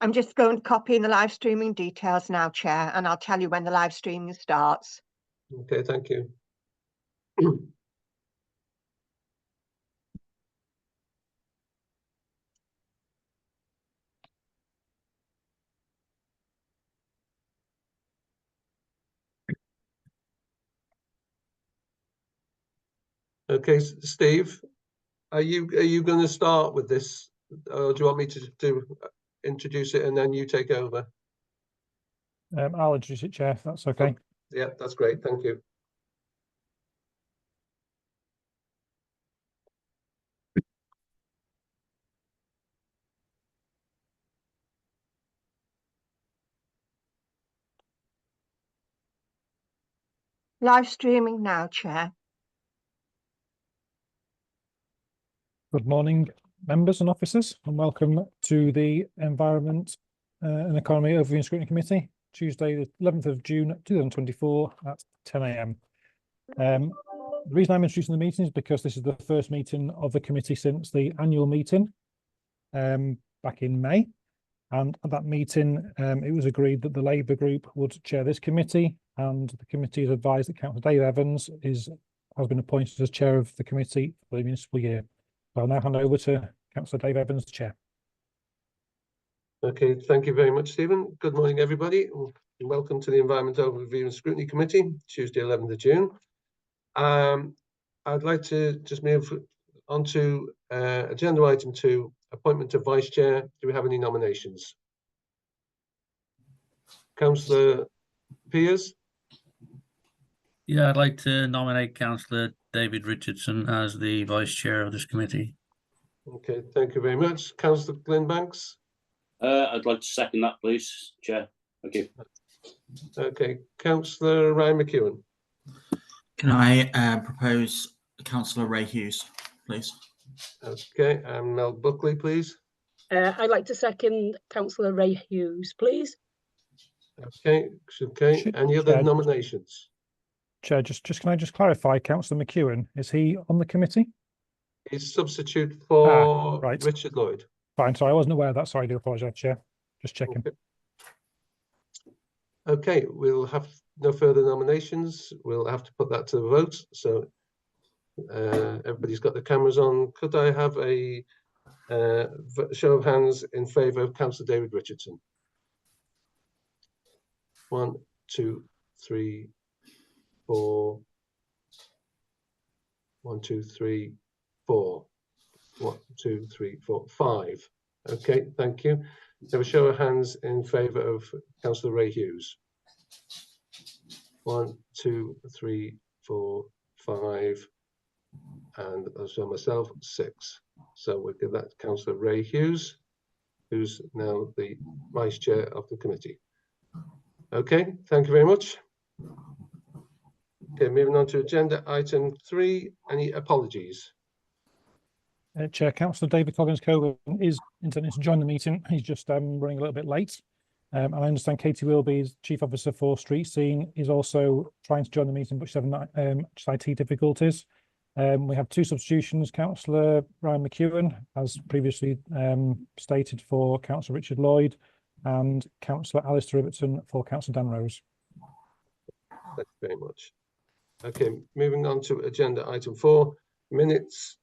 I'm just going to copy in the live streaming details now, Chair, and I'll tell you when the live streaming starts. Okay, thank you. Okay, Steve, are you going to start with this, or do you want me to introduce it and then you take over? I'll introduce it, Chair, if that's okay. Yeah, that's great. Thank you. Live streaming now, Chair. Good morning, members and officers, and welcome to the Environment and Economy Overview and Scrutiny Committee, Tuesday, the 11th of June, 2024 at 10 a.m. The reason I'm introducing the meeting is because this is the first meeting of the committee since the annual meeting back in May. And at that meeting, it was agreed that the Labour group would chair this committee, and the committee has advised that Councillor Dave Evans has been appointed as chair of the committee for the municipal year. I'll now hand over to Councillor Dave Evans, the chair. Okay, thank you very much, Stephen. Good morning, everybody. Welcome to the Environment Overview and Scrutiny Committee, Tuesday, 11th of June. I'd like to just move on to agenda item 2, appointment of vice chair. Do we have any nominations? Councillor Piers? Yeah, I'd like to nominate Councillor David Richardson as the vice chair of this committee. Okay, thank you very much. Councillor Glyn Banks? I'd like to second that, please, Chair. Thank you. Okay, Councillor Ryan McEwen? Can I propose Councillor Ray Hughes, please? Okay, and Mel Buckley, please. I'd like to second Councillor Ray Hughes, please. Okay, any other nominations? Chair, can I just clarify, Councillor McEwen, is he on the committee? He's substitute for right. Richard Lloyd. Fine, sorry, I wasn't aware of that. Sorry, I do apologise, Chair. Just checking. Okay, we'll have no further nominations. We'll have to put that to the vote. So everybody's got the cameras on. Could I have a show of hands in favour of Councillor David Richardson? 1, 2, 3, 4. 1, 2, 3, 4. 1, 2, 3, 4, 5. Okay, thank you. Have a show of hands in favour of Councillor Ray Hughes. 1, 2, 3, 4, 5, and also myself, 6. So we'll give that to Councillor Ray Hughes, who's now the vice chair of the committee. Okay, thank you very much. Okay, moving on to agenda item 3. Any apologies? Chair, Councillor David Coggins-Coburn is intending to join the meeting. He's just running a little bit late. And I understand Katie Wilby, Chief Officer for Street Scene, is also trying to join the meeting, but she's having just IT difficulties. We have 2 substitutions. Councillor Ryan McEwen, as previously stated, for Councillor Richard Lloyd, and Councillor Alistair Ibbotson for Councillor Dan Rose. Thank you very much. Okay, moving on to agenda item 4, minutes.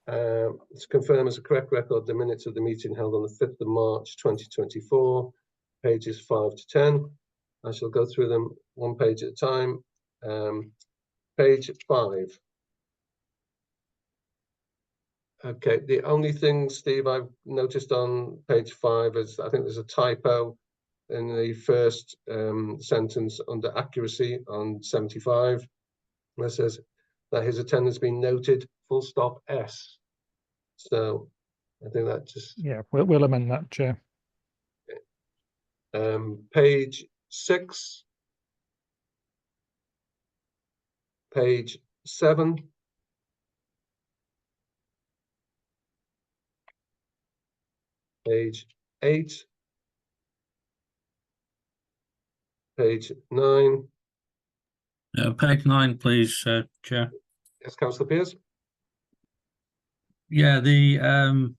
To confirm as a correct record the minutes of the meeting held on the 5th of March 2024, pages 5 to 10. I shall go through them one page at a time. Page 5. Okay, the only thing, Steve, I've noticed on page 5 is I think there's a typo in the first sentence under accuracy on 75. That says that his attendance been noted, full stop S. So I think that just... Yeah, we'll amend that, Chair. Okay. Page 6. Page 7. Page 8. Page 9. Page 9, please, Chair. Yes, Councillor Piers. Yeah, the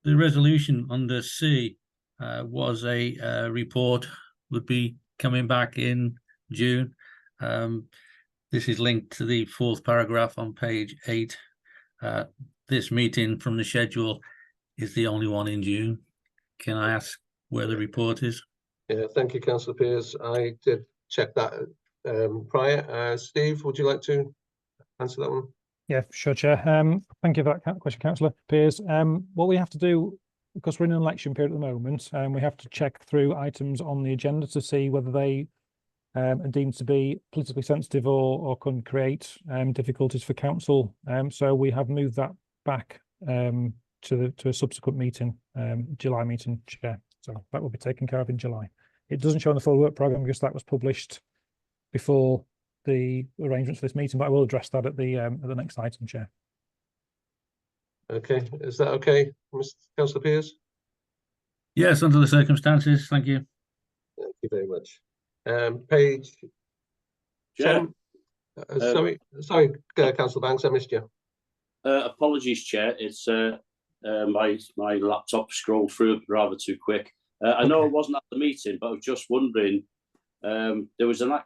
the resolution under C was a report would be coming back in June. This is linked to the 4th paragraph on page 8. This meeting from the schedule is the only one in June. Can I ask where the report is? Yeah, thank you, Councillor Pearce. I did check that prior. Steve, would you like to answer that one? Yeah, sure, Chair. Thank you for that question, Councillor Pearce. What we have to do, because we're in an election period at the moment, we have to check through items on the agenda to see whether they are deemed to be politically sensitive or can create difficulties for council. So we have moved that back to a subsequent meeting, July meeting, Chair. So that will be taken care of in July. It doesn't show on the full work programme because that was published before the arrangements for this meeting, but I will address that at the next item, Chair. Okay, is that okay, Mr. Councillor Pearce? Yes, under the circumstances. Thank you. Thank you very much. Page Chair, 10. Sorry, Councillor Banks, I missed you. apologies, Chair. It's my laptop scrolled through rather too quick. I know I wasn't at the meeting, but I was just wondering. There was a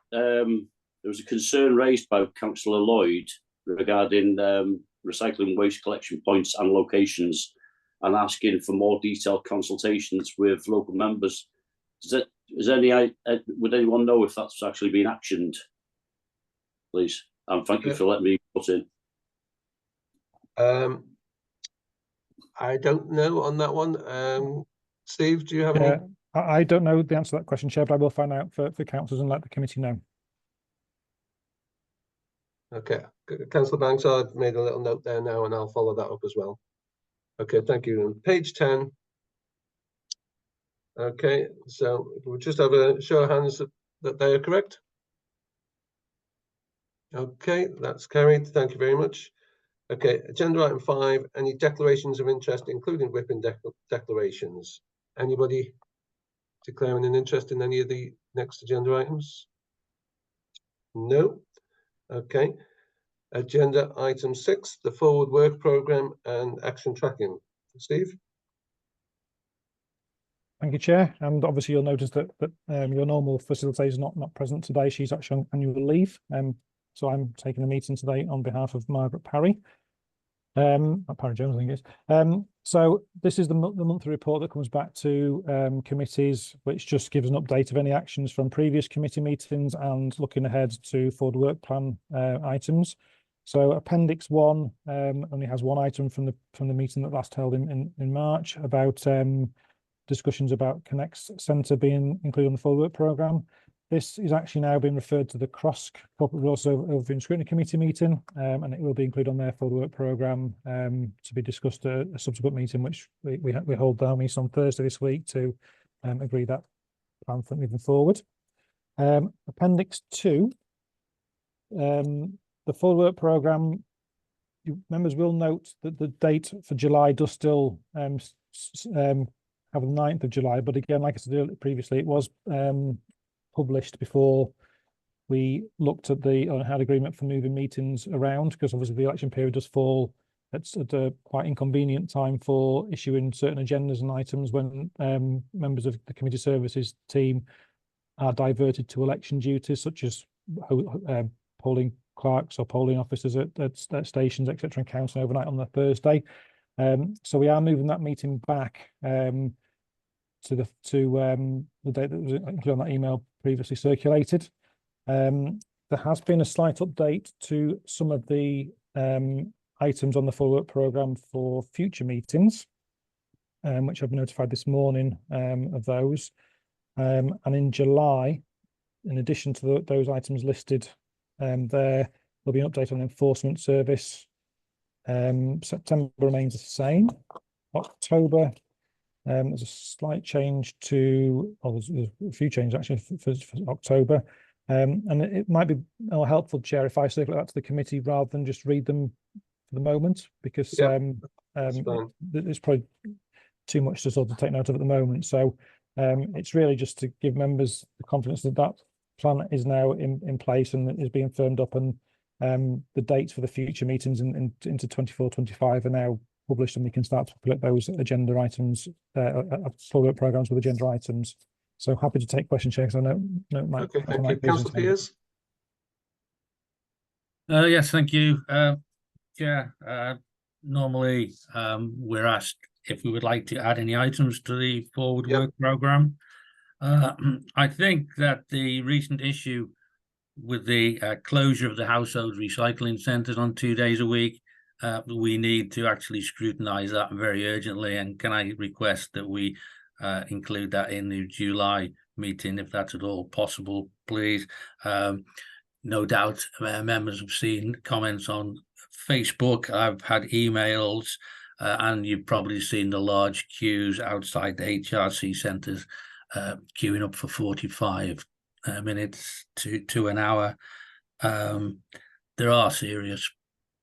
concern raised by Councillor Lloyd regarding recycling waste collection points and locations, and asking for more detailed consultations with local members. Would anyone know if that's actually been actioned? Please, and thank you for letting me put in. I don't know on that one. Steve, do you have any? I don't know the answer to that question, Chair, but I will find out for councillors and let the committee know. Okay, Councillor Banks, I've made a little note there now and I'll follow that up as well. Okay, thank you. And page 10. Okay, so we'll just have a show of hands that they are correct. Okay, that's carried. Thank you very much. Okay, agenda item 5, any declarations of interest, including whipping declarations? Anybody declaring an interest in any of the next agenda items? No. Okay. Agenda item 6, the forward work programme and action tracking. Steve? Thank you, Chair. And obviously you'll notice that your normal facilitator is not present today. She's actually on annual leave. So I'm taking the meeting today on behalf of Margaret Parry. Parry Jones, I think it is. So this is the monthly report that comes back to committees, which just gives an update of any actions from previous committee meetings and looking ahead to forward work plan items. So Appendix 1 only has one item from the meeting that last held in March about discussions about Connects Centre being included on the forward work programme. This is actually now being referred to the CROSC Corporate Resource Overview and Scrutiny Committee meeting, and it will be included on their forward work programme to be discussed at a subsequent meeting, which we hold down on Thursday this week to agree that plan for moving forward. Appendix 2, the forward work programme, members will note that the date for July does still have the 9th of July, but again, like I said previously, it was published before we looked at had agreement for moving meetings around, because obviously the election period does fall at a quite inconvenient time for issuing certain agendas and items when members of the committee services team are diverted to election duties, such as polling clerks or polling officers at stations, etc., and counting overnight on the Thursday. So we are moving that meeting back to the date that was included on that email previously circulated. There has been a slight update to some of the items on the forward work programme for future meetings, which I've notified this morning of those. And in July, in addition to those items listed, there'll be an update on the enforcement service. September remains the same. October, there's a slight change to, there's a few changes actually for October. And it might be more helpful, Chair, if I circulate that to the committee rather than just read them for the moment, because it's probably too much to sort of take note of at the moment. So it's really just to give members the confidence that that plan is now in place and is being firmed up, and the dates for the future meetings into 24-25 are now published, and we can start to put those agenda items, follow-up programs with agenda items. So happy to take questions, Chair, because I know Mike. Okay, thank you. Councillor Pearce? Yes, thank you, Chair. Normally, we're asked if we would like to add any items to the forward work programme. I think that the recent issue with the closure of the household recycling centres on 2 days a week, we need to actually scrutinise that very urgently. And can I request that we include that in the July meeting, if that's at all possible, please? No doubt members have seen comments on Facebook. I've had emails, and you've probably seen the large queues outside the HRC centres, queuing up for 45 minutes to an hour. There are serious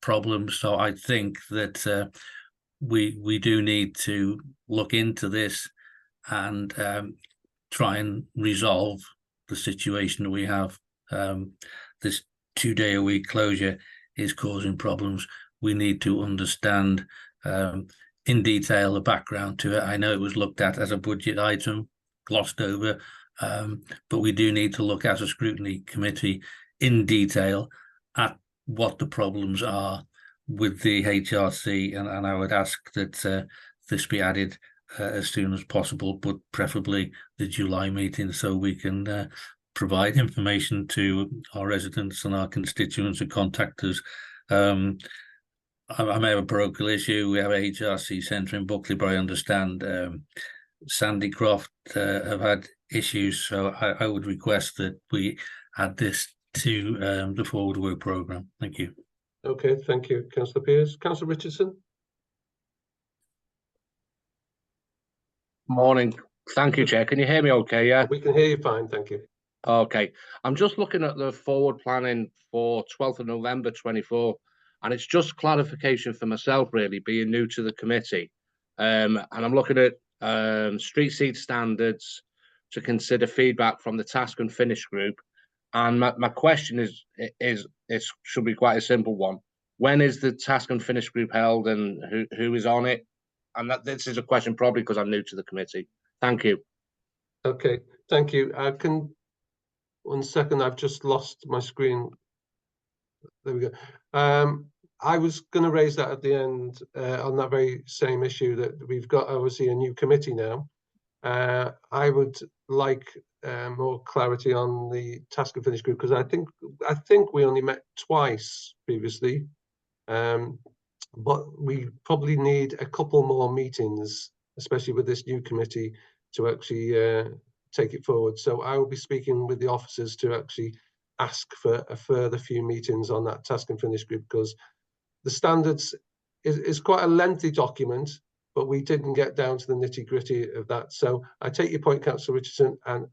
problems, so I think that we do need to look into this and try and resolve the situation we have. This 2 day a week closure is causing problems. We need to understand in detail the background to it. I know it was looked at as a budget item, glossed over, but we do need to look as a scrutiny committee in detail at what the problems are with the HRC, and I would ask that this be added as soon as possible, but preferably the July meeting, so we can provide information to our residents and our constituents and contact us. I may have a parochial issue. We have a HRC centre in Buckley, but I understand Sandycroft have had issues, so I would request that we add this to the forward work programme. Thank you. Okay, thank you, Councillor Pearce. Councillor Richardson? Morning. Thank you, Chair. Can you hear me okay? Yeah. We can hear you fine, thank you. Okay. I'm just looking at the forward planning for 12th of November 24, and it's just clarification for myself, really, being new to the committee. And I'm looking at street seat standards to consider feedback from the task and finish group. And my question is should be quite a simple one. When is the task and finish group held, and who is on it? And this is a question probably because I'm new to the committee. Thank you. Okay, thank you. One second, I've just lost my screen. There we go. I was going to raise that at the end on that very same issue, that we've got obviously a new committee now. I would like more clarity on the task and finish group, because I think we only met twice previously, but we probably need a couple more meetings, especially with this new committee, to actually take it forward. So I will be speaking with the officers to actually ask for a further few meetings on that task and finish group, because the standards is quite a lengthy document, but we didn't get down to the nitty-gritty of that. So I take your point, Councillor Richardson, and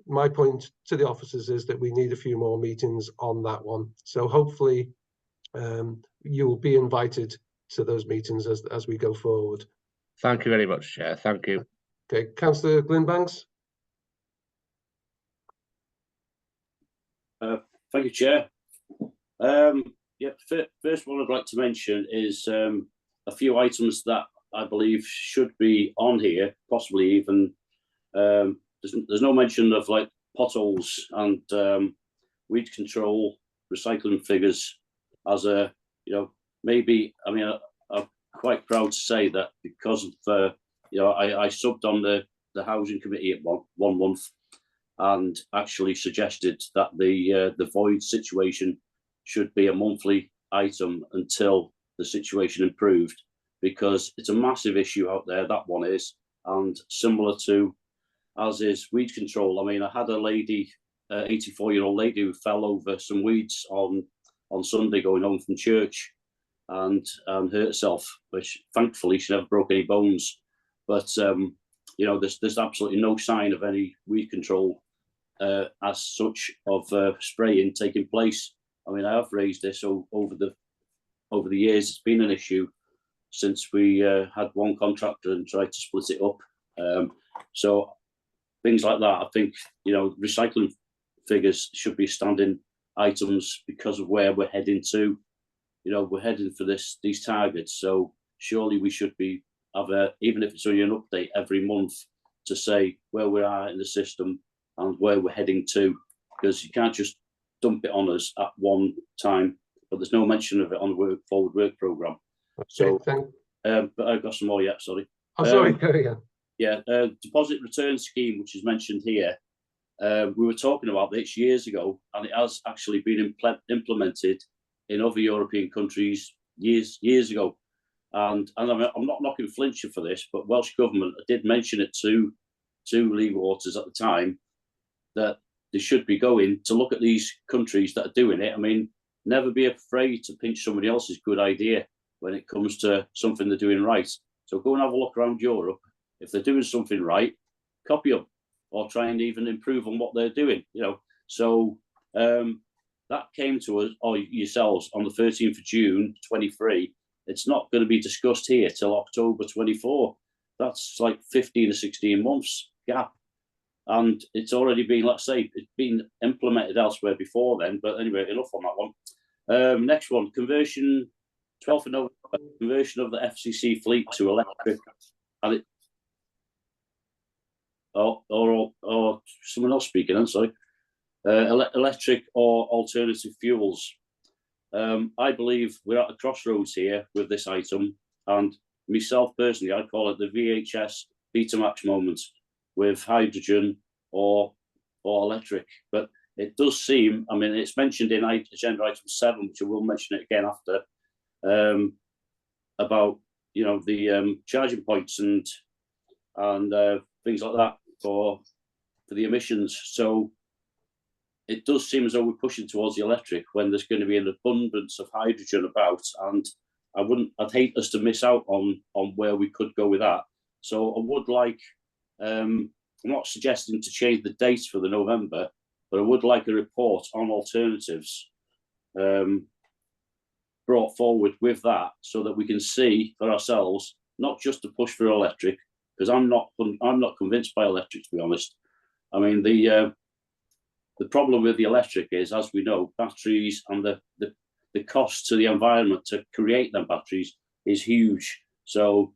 my point to the officers is that we need a few more meetings on that one. So hopefully you will be invited to those meetings as we go forward. Thank you very much, Chair. Thank you. Okay, Councillor Glynbanks. Thank you, Chair. Yeah, first one I'd like to mention is a few items that I believe should be on here, possibly even there's no mention of like potholes and weed control, recycling figures as a, maybe, I mean, I'm quite proud to say that because of, I subbed on the housing committee at one month and actually suggested that the void situation should be a monthly item until the situation improved, because it's a massive issue out there, that one is, and similar to as is weed control. I mean, I had a lady, 84-year-old lady, who fell over some weeds on Sunday going home from church and hurt herself, which thankfully she never broke any bones. But there's absolutely no sign of any weed control as such of spraying taking place. I mean, I have raised this over the years. It's been an issue since we had one contractor and tried to split it up. So things like that, I think, recycling figures should be standing items because of where we're heading to. you know, we're heading for these targets. So surely we should be even if it's only an update every month to say where we are in the system and where we're heading to, because you can't just dump it on us at one time. But there's no mention of it on the forward work programme. So, but I've got some more yet. Sorry. Oh, sorry. Carry on. Yeah, deposit return scheme, which is mentioned here. We were talking about this years ago, and it has actually been implemented in other European countries years ago. And I'm not knocking Flintshire for this, but Welsh Government did mention it to Lee Waters at the time that they should be going to look at these countries that are doing it. I mean, never be afraid to pinch somebody else's good idea when it comes to something they're doing right. So go and have a look around Europe. If they're doing something right, copy them or try and even improve on what they're doing, you know. So that came to us, or yourselves, on the 13th of June, 23. It's not going to be discussed here till October 24. That's like 15 or 16 months gap. And it's already been, let's say, it's been implemented elsewhere before then. But anyway, enough on that one. Next one, conversion, 12th of November, conversion of the FCC fleet to electric. And it, or someone else speaking, I'm sorry. Electric or alternative fuels. I believe we're at a crossroads here with this item, and myself personally, I call it the VHS Betamax moment with hydrogen or electric. But it does seem, I mean, it's mentioned in agenda item 7, which I will mention it again after, about, you know, the charging points and things like that for the emissions. So it does seem as though we're pushing towards the electric when there's going to be an abundance of hydrogen about, and I'd hate us to miss out on where we could go with that. So I would like, I'm not suggesting to change the dates for the November, but I would like a report on alternatives brought forward with that, so that we can see for ourselves, not just to push for electric, because I'm not convinced by electric, to be honest. I mean, the problem with the electric is, as we know, batteries and the cost to the environment to create them batteries is huge. So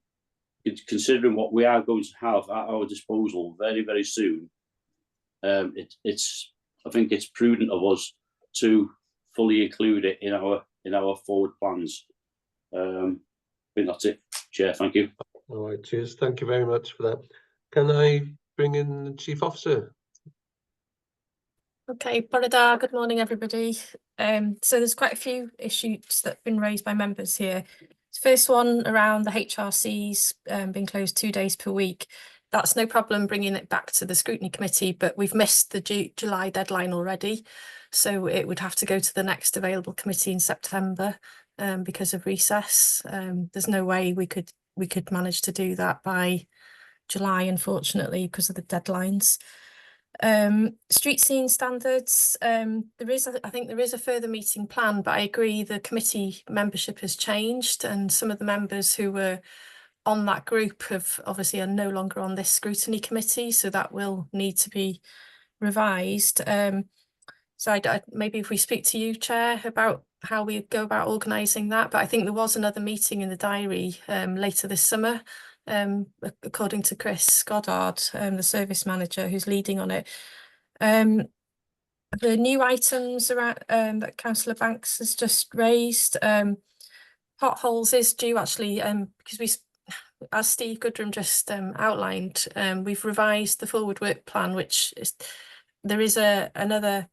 considering what we are going to have at our disposal very, very soon, I think it's prudent of us to fully include it in our forward plans. I think that's it, Chair. Thank you. All right, cheers. Thank you very much for that. Can I bring in the Chief Officer? Okay, Borada, good morning, everybody. So there's quite a few issues that have been raised by members here. The first one around the HRCs being closed 2 days per week. That's no problem bringing it back to the Scrutiny Committee, but we've missed the July deadline already. So it would have to go to the next available committee in September because of recess. There's no way we could manage to do that by July, unfortunately, because of the deadlines. Street scene standards, I think there is a further meeting planned, but I agree the committee membership has changed, and some of the members who were on that group obviously are no longer on this scrutiny committee, so that will need to be revised. So maybe if we speak to you, Chair, about how we go about organising that, but I think there was another meeting in the diary later this summer, according to Chris Goddard, the service manager who's leading on it. The new items around that Councillor Banks has just raised, potholes is due actually, because as Steve Goodrum just outlined, we've revised the forward work plan, which is, there is another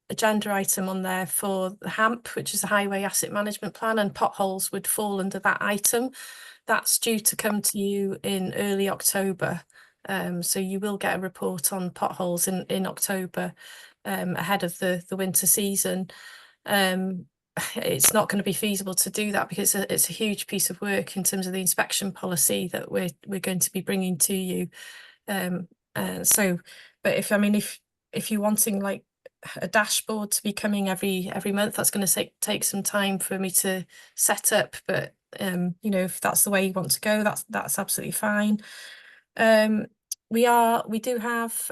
agenda item on there for the HAMP, which is the Highway Asset Management Plan, and potholes would fall under that item. That's due to come to you in early October. So you will get a report on potholes in October ahead of the winter season. It's not going to be feasible to do that because it's a huge piece of work in terms of the inspection policy that we're going to be bringing to you. But if you're wanting like a dashboard to be coming every month, that's going to take some time for me to set up. But you know, if that's the way you want to go, that's absolutely fine. We do have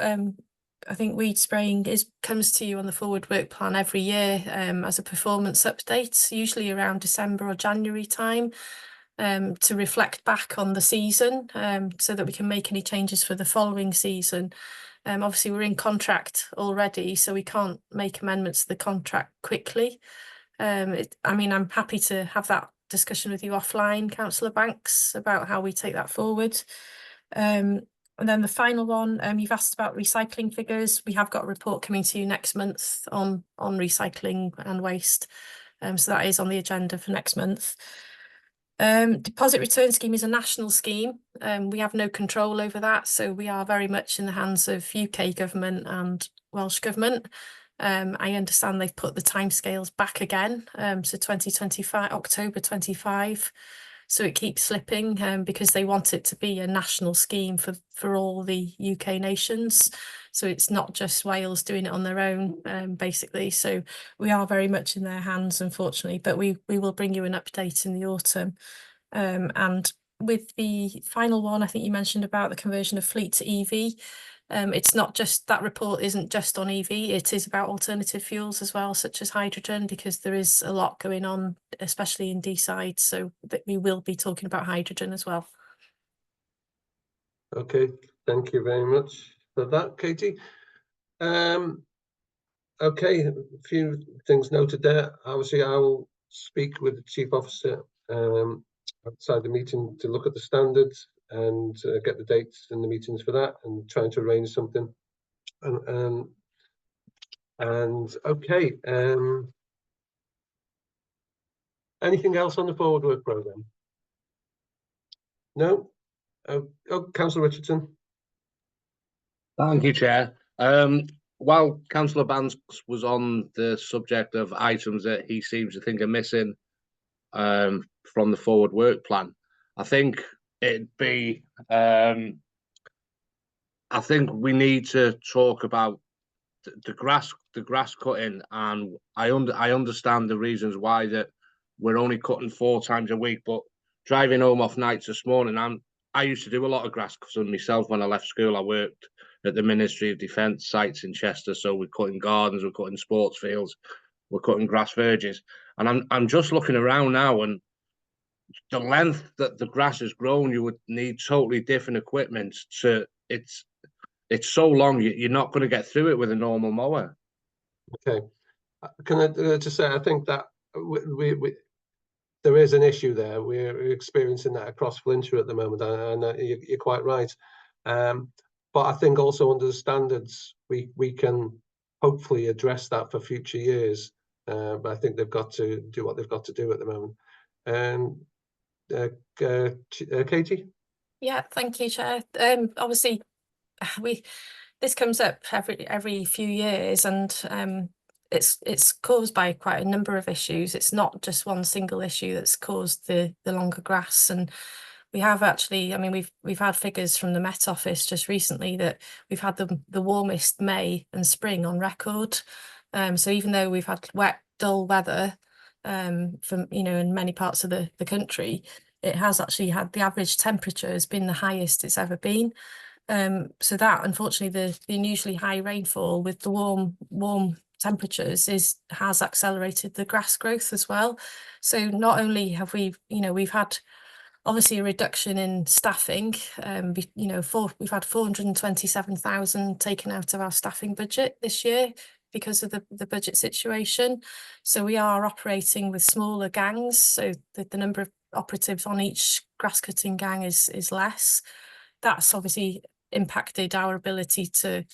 I think weed spraying comes to you on the forward work plan every year as a performance update, usually around December or January time, to reflect back on the season, so that we can make any changes for the following season. Obviously, we're in contract already, so we can't make amendments to the contract quickly. I mean, I'm happy to have that discussion with you offline, Councillor Banks, about how we take that forward. And then the final one, you've asked about recycling figures. We have got a report coming to you next month on recycling and waste. So that is on the agenda for next month. Deposit return scheme is a national scheme. We have no control over that. So we are very much in the hands of UK government and Welsh government. I understand they've put the timescales back again. So 2025, October 25. So it keeps slipping because they want it to be a national scheme for all the UK nations. So it's not just Wales doing it on their own, basically. So we are very much in their hands, unfortunately, but we will bring you an update in the autumn. And with the final one, I think you mentioned about the conversion of fleet to EV. It's not just, that report isn't just on EV, it is about alternative fuels as well, such as hydrogen, because there is a lot going on, especially in D-side, so that we will be talking about hydrogen as well. Okay, thank you very much for that, Katie. Okay, a few things noted there. Obviously, I will speak with the Chief Officer outside the meeting to look at the standards and get the dates and the meetings for that, and trying to arrange something. And okay, anything else on the forward work programme? No? Oh, Councillor Richardson. Thank you, Chair. While Councillor Banks was on the subject of items that he seems to think are missing from the forward work plan, I think it'd be, I think we need to talk about the grass cutting, and I understand the reasons why that we're only cutting 4 times a week, but driving home off nights this morning, I used to do a lot of grass cutting myself. When I left school, I worked at the Ministry of Defence sites in Chester, so we're cutting gardens, we're cutting sports fields, we're cutting grass verges, and I'm just looking around now, and the length that the grass has grown, you would need totally different equipment to it's so long, you're not going to get through it with a normal mower. Okay, can I just say, I think that there is an issue there. We're experiencing that across Flintshire at the moment, and you're quite right. But I think also under the standards, we can hopefully address that for future years. But I think they've got to do what they've got to do at the moment. Katie? Yeah, thank you, Chair. Obviously, this comes up every few years, and it's caused by quite a number of issues. It's not just one single issue that's caused the longer grass, and we have actually, I mean, we've had figures from the Met Office just recently that we've had the warmest May and spring on record. So even though we've had wet, dull weather from in many parts of the country, it has actually had, the average temperature has been the highest it's ever been. So that, unfortunately, the unusually high rainfall with the warm temperatures has accelerated the grass growth as well. So not only have we've had obviously a reduction in staffing. We've had 427,000 taken out of our staffing budget this year because of the budget situation. So we are operating with smaller gangs. So the number of operatives on each grass cutting gang is less. That's obviously impacted our ability to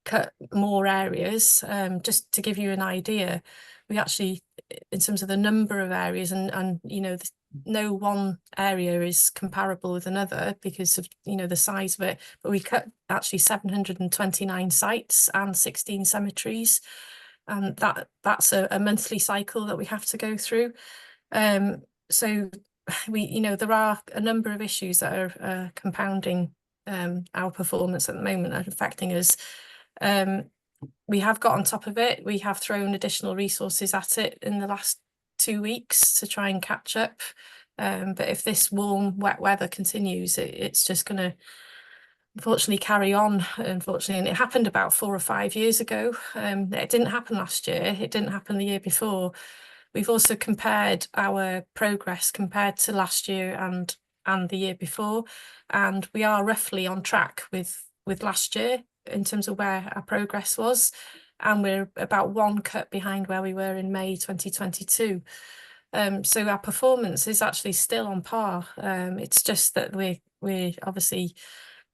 cut more areas. Just to give you an idea, we actually, in terms of the number of areas, and no one area is comparable with another because of the size of it, but we cut actually 729 sites and 16 cemeteries, and that's a monthly cycle that we have to go through. So there are a number of issues that are compounding our performance at the moment and affecting us. We have got on top of it. We have thrown additional resources at it in the last 2 weeks to try and catch up. But if this warm, wet weather continues, it's just going to unfortunately carry on, unfortunately, and it happened about 4 or 5 years ago. It didn't happen last year, it didn't happen the year before. We've also compared our progress compared to last year and the year before, and we are roughly on track with last year in terms of where our progress was, and we're about 1 cut behind where we were in May 2022. So our performance is actually still on par. It's just that we're obviously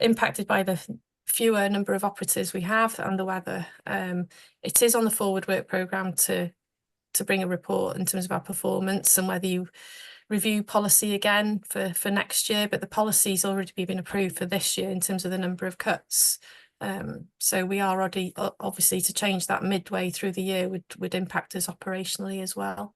impacted by the fewer number of operatives we have and the weather. It is on the forward work programme to bring a report in terms of our performance and whether you review policy again for next year, but the policy's already been approved for this year in terms of the number of cuts. So we are already, obviously, to change that midway through the year would impact us operationally as well.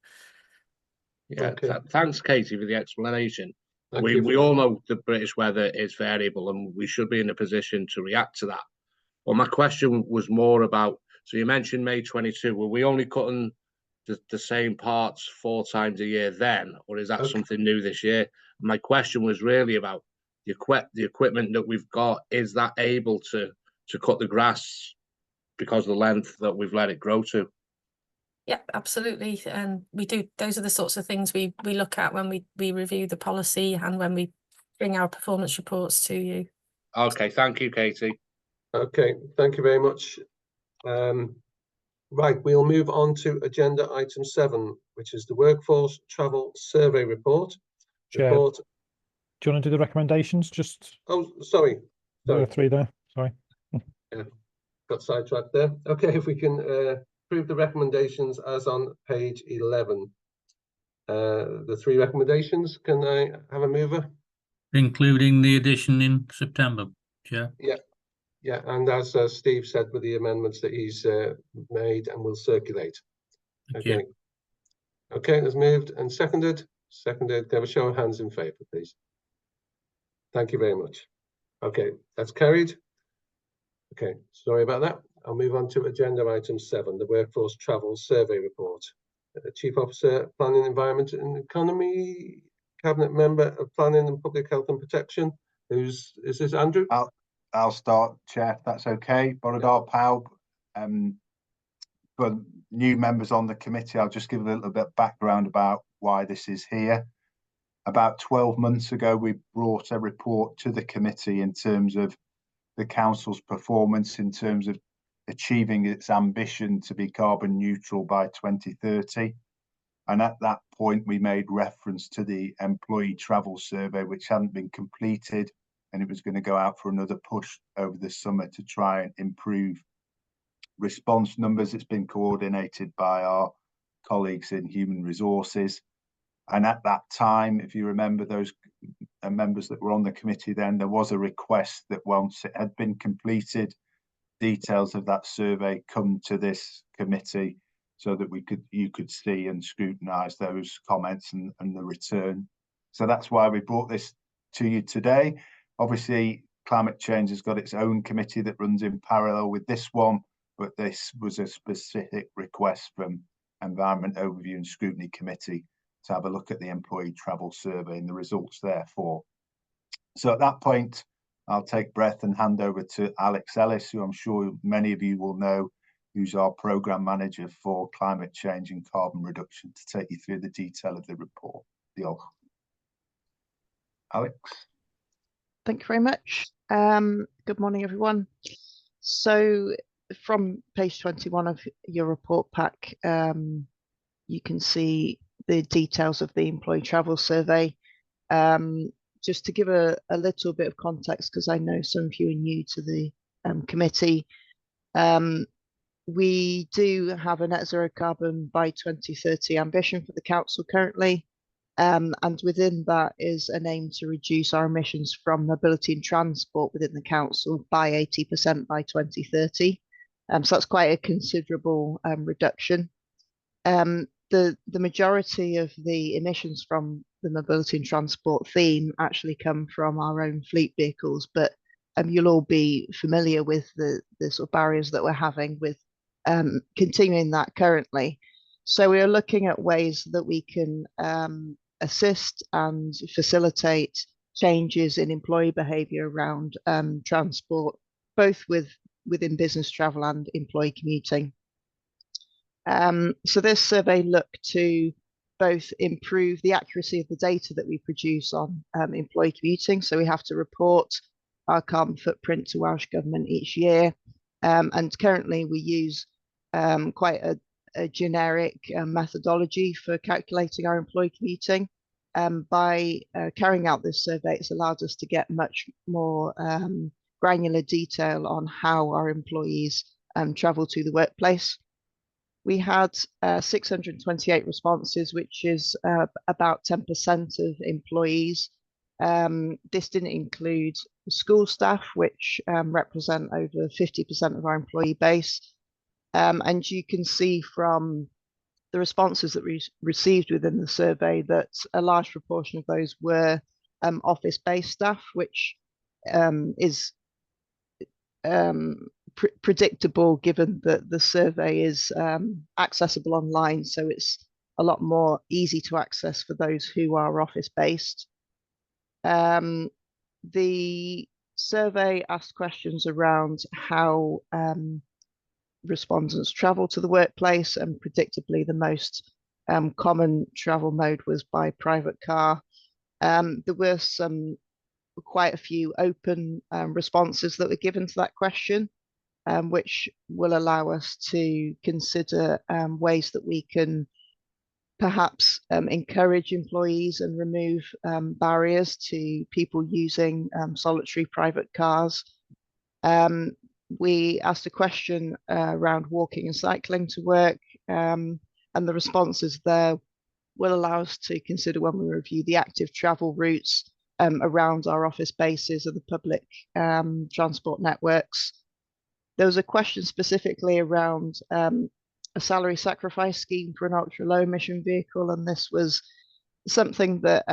Yeah, Okay. thanks, Katie, for the explanation. Thank you. We all know the British weather is variable and we should be in a position to react to that. Well, my question was more about, so you mentioned May 22, were we only cutting the same parts 4 times a year then, or is that Okay. something new this year? My question was really about the equipment that we've got, is that able to cut the grass because of the length that we've let it grow to? Yeah, absolutely. And we do, those are the sorts of things we look at when we review the policy and when we bring our performance reports to you. Okay, thank you, Katie. Okay, thank you very much. Right, we'll move on to agenda item 7, which is the Workforce Travel Survey Report. Chair, do you want to do the recommendations? Just Oh, sorry. there are 3 there. Sorry. Got sidetracked there. Okay, if we can approve the recommendations as on page 11. The 3 recommendations, can I have a mover? Including the addition in September, Chair. Yeah, and as Steve said, with the amendments that he's made and will circulate. Thank Okay. you. Okay, that's moved and seconded. Seconded. Can I have a show of hands in favour, please? Thank you very much. Okay, that's carried. Okay, sorry about that. I'll move on to agenda item 7, the Workforce Travel Survey Report. Chief Officer, Planning, Environment and Economy, Cabinet Member of Planning and Public Health and Protection. Is this Andrew? I'll start, Chair, if that's okay. Borodar Pau. For new members on the committee, I'll just give a little bit of background about why this is here. About 12 months ago, we brought a report to the committee in terms of the council's performance in terms of achieving its ambition to be carbon neutral by 2030. And at that point, we made reference to the employee travel survey, which hadn't been completed, and it was going to go out for another push over the summer to try and improve response numbers. It's been coordinated by our colleagues in human resources. And at that time, if you remember those members that were on the committee then, there was a request that once it had been completed, details of that survey come to this committee so that you could see and scrutinise those comments and the return. So that's why we brought this to you today. Obviously, climate change has got its own committee that runs in parallel with this one, but this was a specific request from Environment Overview and Scrutiny Committee to have a look at the employee travel survey and the results therefore. So at that point, I'll take breath and hand over to Alex Ellis, who I'm sure many of you will know, who's our Programme Manager for Climate Change and Carbon Reduction, to take you through the detail of the report. Alex. Thank you very much. Good morning, everyone. So from page 21 of your report pack, you can see the details of the employee travel survey. Just to give a little bit of context, because I know some of you are new to the committee, we do have a net zero carbon by 2030 ambition for the council currently. And within that is an aim to reduce our emissions from mobility and transport within the council by 80% by 2030. So that's quite a considerable reduction. The majority of the emissions from the mobility and transport theme actually come from our own fleet vehicles, but you'll all be familiar with the sort of barriers that we're having with continuing that currently. So we are looking at ways that we can assist and facilitate changes in employee behaviour around transport, both within business travel and employee commuting. So this survey looked to both improve the accuracy of the data that we produce on employee commuting. So we have to report our carbon footprint to Welsh Government each year. And currently we use quite a generic methodology for calculating our employee commuting. By carrying out this survey, it's allowed us to get much more granular detail on how our employees travel to the workplace. We had 628 responses, which is about 10% of employees. This didn't include school staff, which represent over 50% of our employee base. And you can see from the responses that we received within the survey that a large proportion of those were office-based staff, which is predictable given that the survey is accessible online, so it's a lot more easy to access for those who are office-based. The survey asked questions around how respondents travel to the workplace, and predictably the most common travel mode was by private car. There were quite a few open responses that were given to that question, which will allow us to consider ways that we can perhaps encourage employees and remove barriers to people using solitary private cars. We asked a question around walking and cycling to work, and the responses there will allow us to consider when we review the active travel routes around our office bases and the public transport networks. There was a question specifically around a salary sacrifice scheme for an ultra-low emission vehicle, and this was something that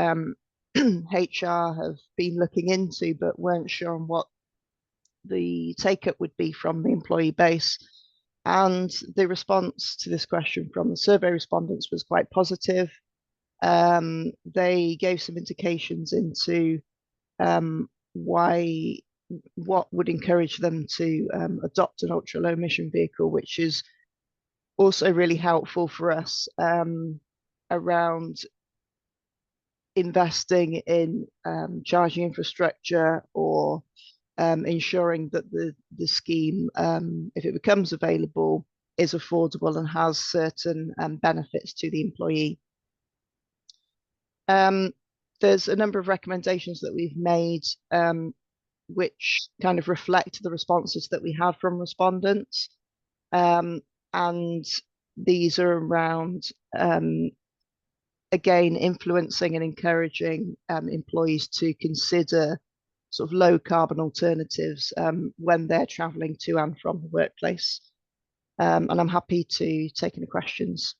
HR have been looking into but weren't sure on what the take-up would be from the employee base. And the response to this question from the survey respondents was quite positive. They gave some indications into what would encourage them to adopt an ultra-low emission vehicle, which is also really helpful for us around investing in charging infrastructure, or ensuring that the scheme, if it becomes available, is affordable and has certain benefits to the employee. There's a number of recommendations that we've made which kind of reflect the responses that we have from respondents. And these are around, again, influencing and encouraging employees to consider sort of low carbon alternatives when they're traveling to and from the workplace. And I'm happy to take any questions.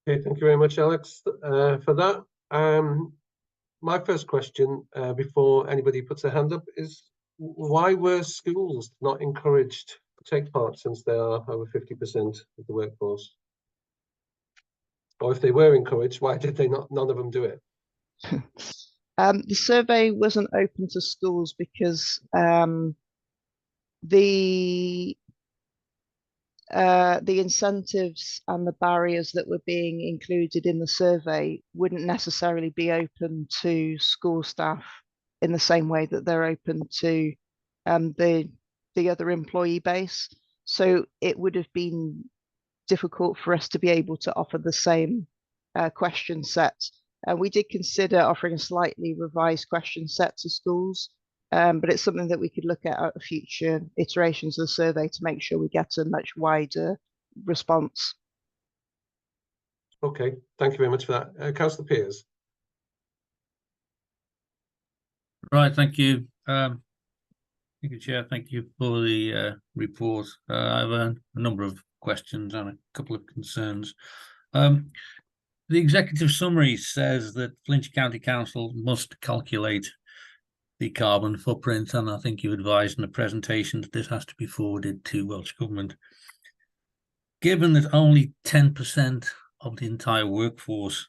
Okay, thank you very much, Alex, for that. My first question, before anybody puts their hand up, is why were schools not encouraged to take part, since they are over 50% of the workforce? Or if they were encouraged, why did none of them do it? The survey wasn't open to schools because the incentives and the barriers that were being included in the survey wouldn't necessarily be open to school staff in the same way that they're open to the other employee base. So it would have been difficult for us to be able to offer the same question set. We did consider offering a slightly revised question set to schools, but it's something that we could look at future iterations of the survey to make sure we get a much wider response. Okay, thank you very much for that. Councillor Pearce. Right, thank you. Thank you, Chair. Thank you for the report. I have a number of questions and a couple of concerns. The executive summary says that Flintshire County Council must calculate the carbon footprint, and I think you advised in the presentation that this has to be forwarded to Welsh Government. Given that only 10% of the entire workforce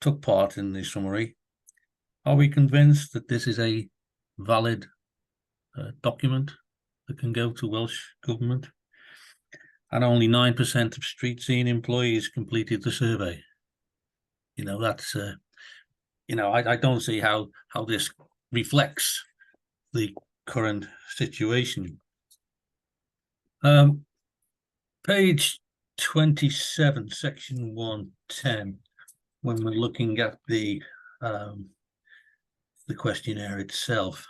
took part in the summary. Are we convinced that this is a valid document that can go to Welsh Government? And only 9% of street scene employees completed the survey. You know, that's, you know, I don't see how this reflects the current situation. Page 27, section 110, when we're looking at the questionnaire itself.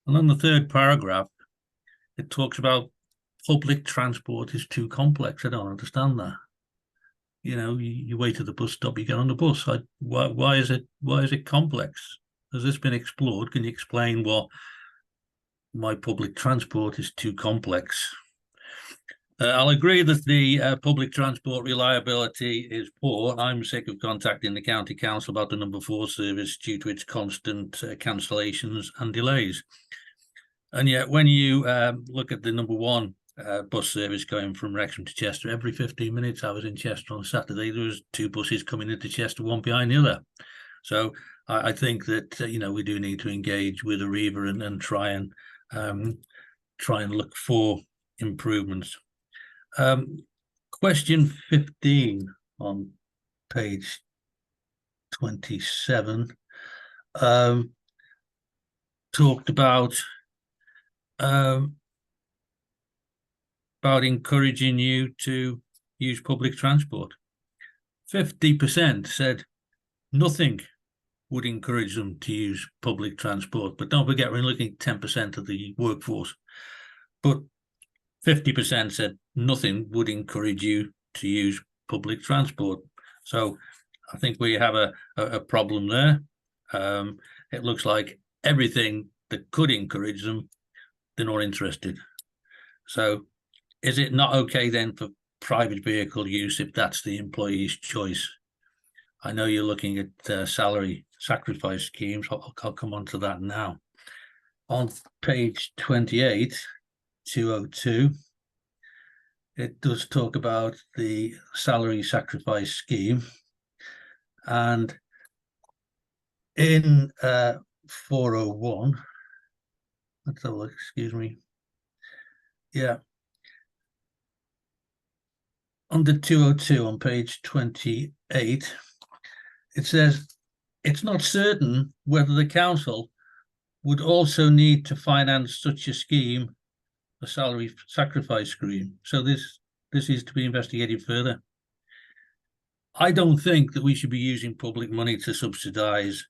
And on the third paragraph, it talks about public transport is too complex. I don't understand that. You know, you wait at the bus stop, you get on the bus. Why is it complex? Has this been explored? Can you explain why public transport is too complex? I'll agree that the public transport reliability is poor. I'm sick of contacting the county council about the number 4 service due to its constant cancellations and delays. And yet, when you look at the number 1 bus service going from Wrexham to Chester, every 15 minutes I was in Chester on Saturday, there was 2 buses coming into Chester, one behind the other. So I think that, you know, we do need to engage with Arriva and try and look for improvements. Question 15 on page 27 talked about encouraging you to use public transport. 50% said nothing would encourage them to use public transport. But don't forget, we're looking at 10% of the workforce. But 50% said nothing would encourage you to use public transport. So I think we have a problem there. It looks like everything that could encourage them, they're not interested. So is it not okay then for private vehicle use if that's the employee's choice? I know you're looking at salary sacrifice schemes. I'll come on to that now. On page 28, 202, it does talk about the salary sacrifice scheme. And in 401, let's have a look, excuse me. Yeah. Under 202 on page 28, it says, it's not certain whether the council would also need to finance such a scheme, a salary sacrifice scheme. So this is to be investigated further. I don't think that we should be using public money to subsidise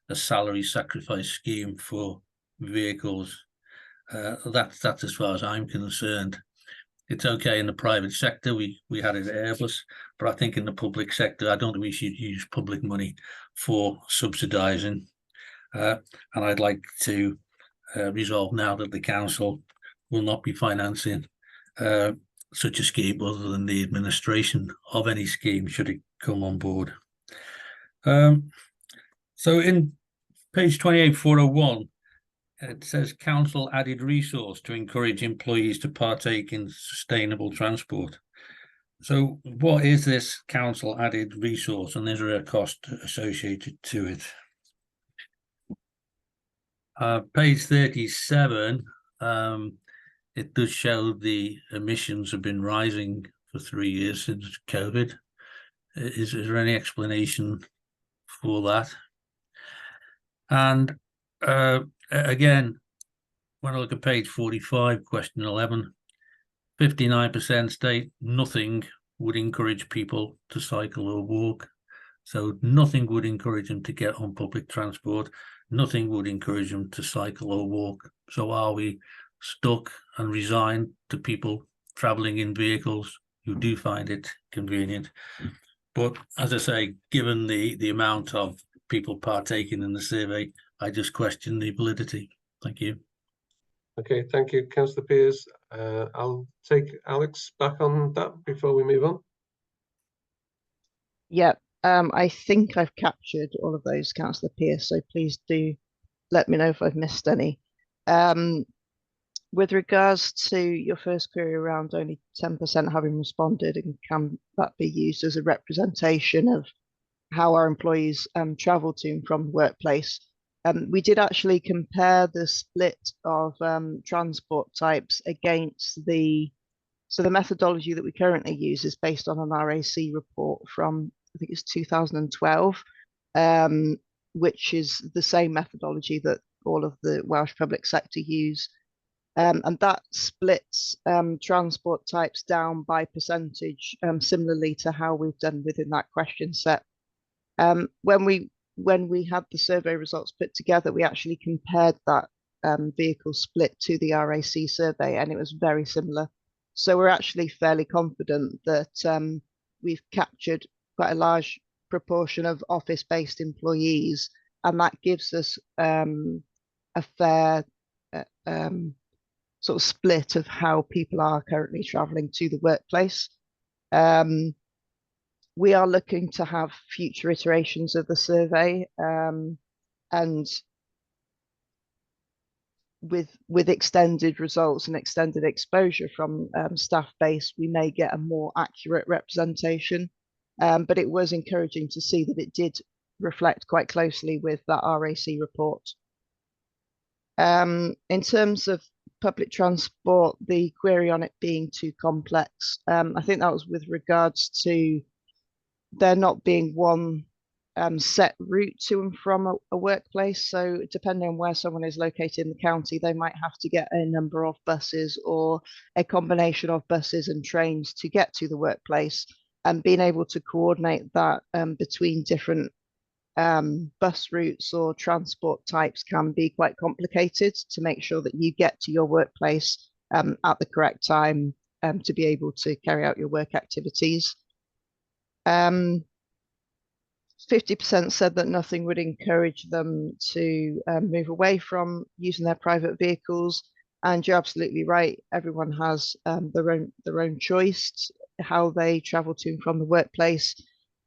a salary sacrifice scheme for vehicles. That's as far as I'm concerned. It's okay in the private sector. We had it at Airbus, but I think in the public sector, I don't think we should use public money for subsidising. And I'd like to resolve now that the council will not be financing such a scheme other than the administration of any scheme should it come on board. So in page 28, 401, it says council added resource to encourage employees to partake in sustainable transport. So what is this council added resource, and is there a cost associated to it? Page 37, it does show the emissions have been rising for 3 years since COVID. Is there any explanation for that? And again, when I look at page 45, question 11, 59% state nothing would encourage people to cycle or walk. So nothing would encourage them to get on public transport. Nothing would encourage them to cycle or walk. So are we stuck and resigned to people traveling in vehicles who do find it convenient? But as I say, given the amount of people partaking in the survey, I just question the validity. Thank you. Okay, thank you, Councillor Pearce. I'll take Alex back on that before we move on. Yeah, I think I've captured all of those, Councillor Pearce, so please do let me know if I've missed any. With regards to your first query around only 10% having responded, and can that be used as a representation of how our employees travel to and from the workplace. We did actually compare the split of transport types against so the methodology that we currently use is based on an RAC report from, I think it's 2012, which is the same methodology that all of the Welsh public sector use. And that splits transport types down by percentage, similarly to how we've done within that question set. When we had the survey results put together, we actually compared that vehicle split to the RAC survey, and it was very similar. So we're actually fairly confident that we've captured quite a large proportion of office-based employees, and that gives us a fair sort of split of how people are currently travelling to the workplace. We are looking to have future iterations of the survey, and with extended results and extended exposure from staff base, we may get a more accurate representation. But it was encouraging to see that it did reflect quite closely with that RAC report. In terms of public transport, the query on it being too complex, I think that was with regards to there not being one set route to and from a workplace. So depending on where someone is located in the county, they might have to get a number of buses or a combination of buses and trains to get to the workplace, and being able to coordinate that between different bus routes or transport types can be quite complicated to make sure that you get to your workplace at the correct time to be able to carry out your work activities. 50% said that nothing would encourage them to move away from using their private vehicles, and you're absolutely right. Everyone has their own choice how they travel to and from the workplace.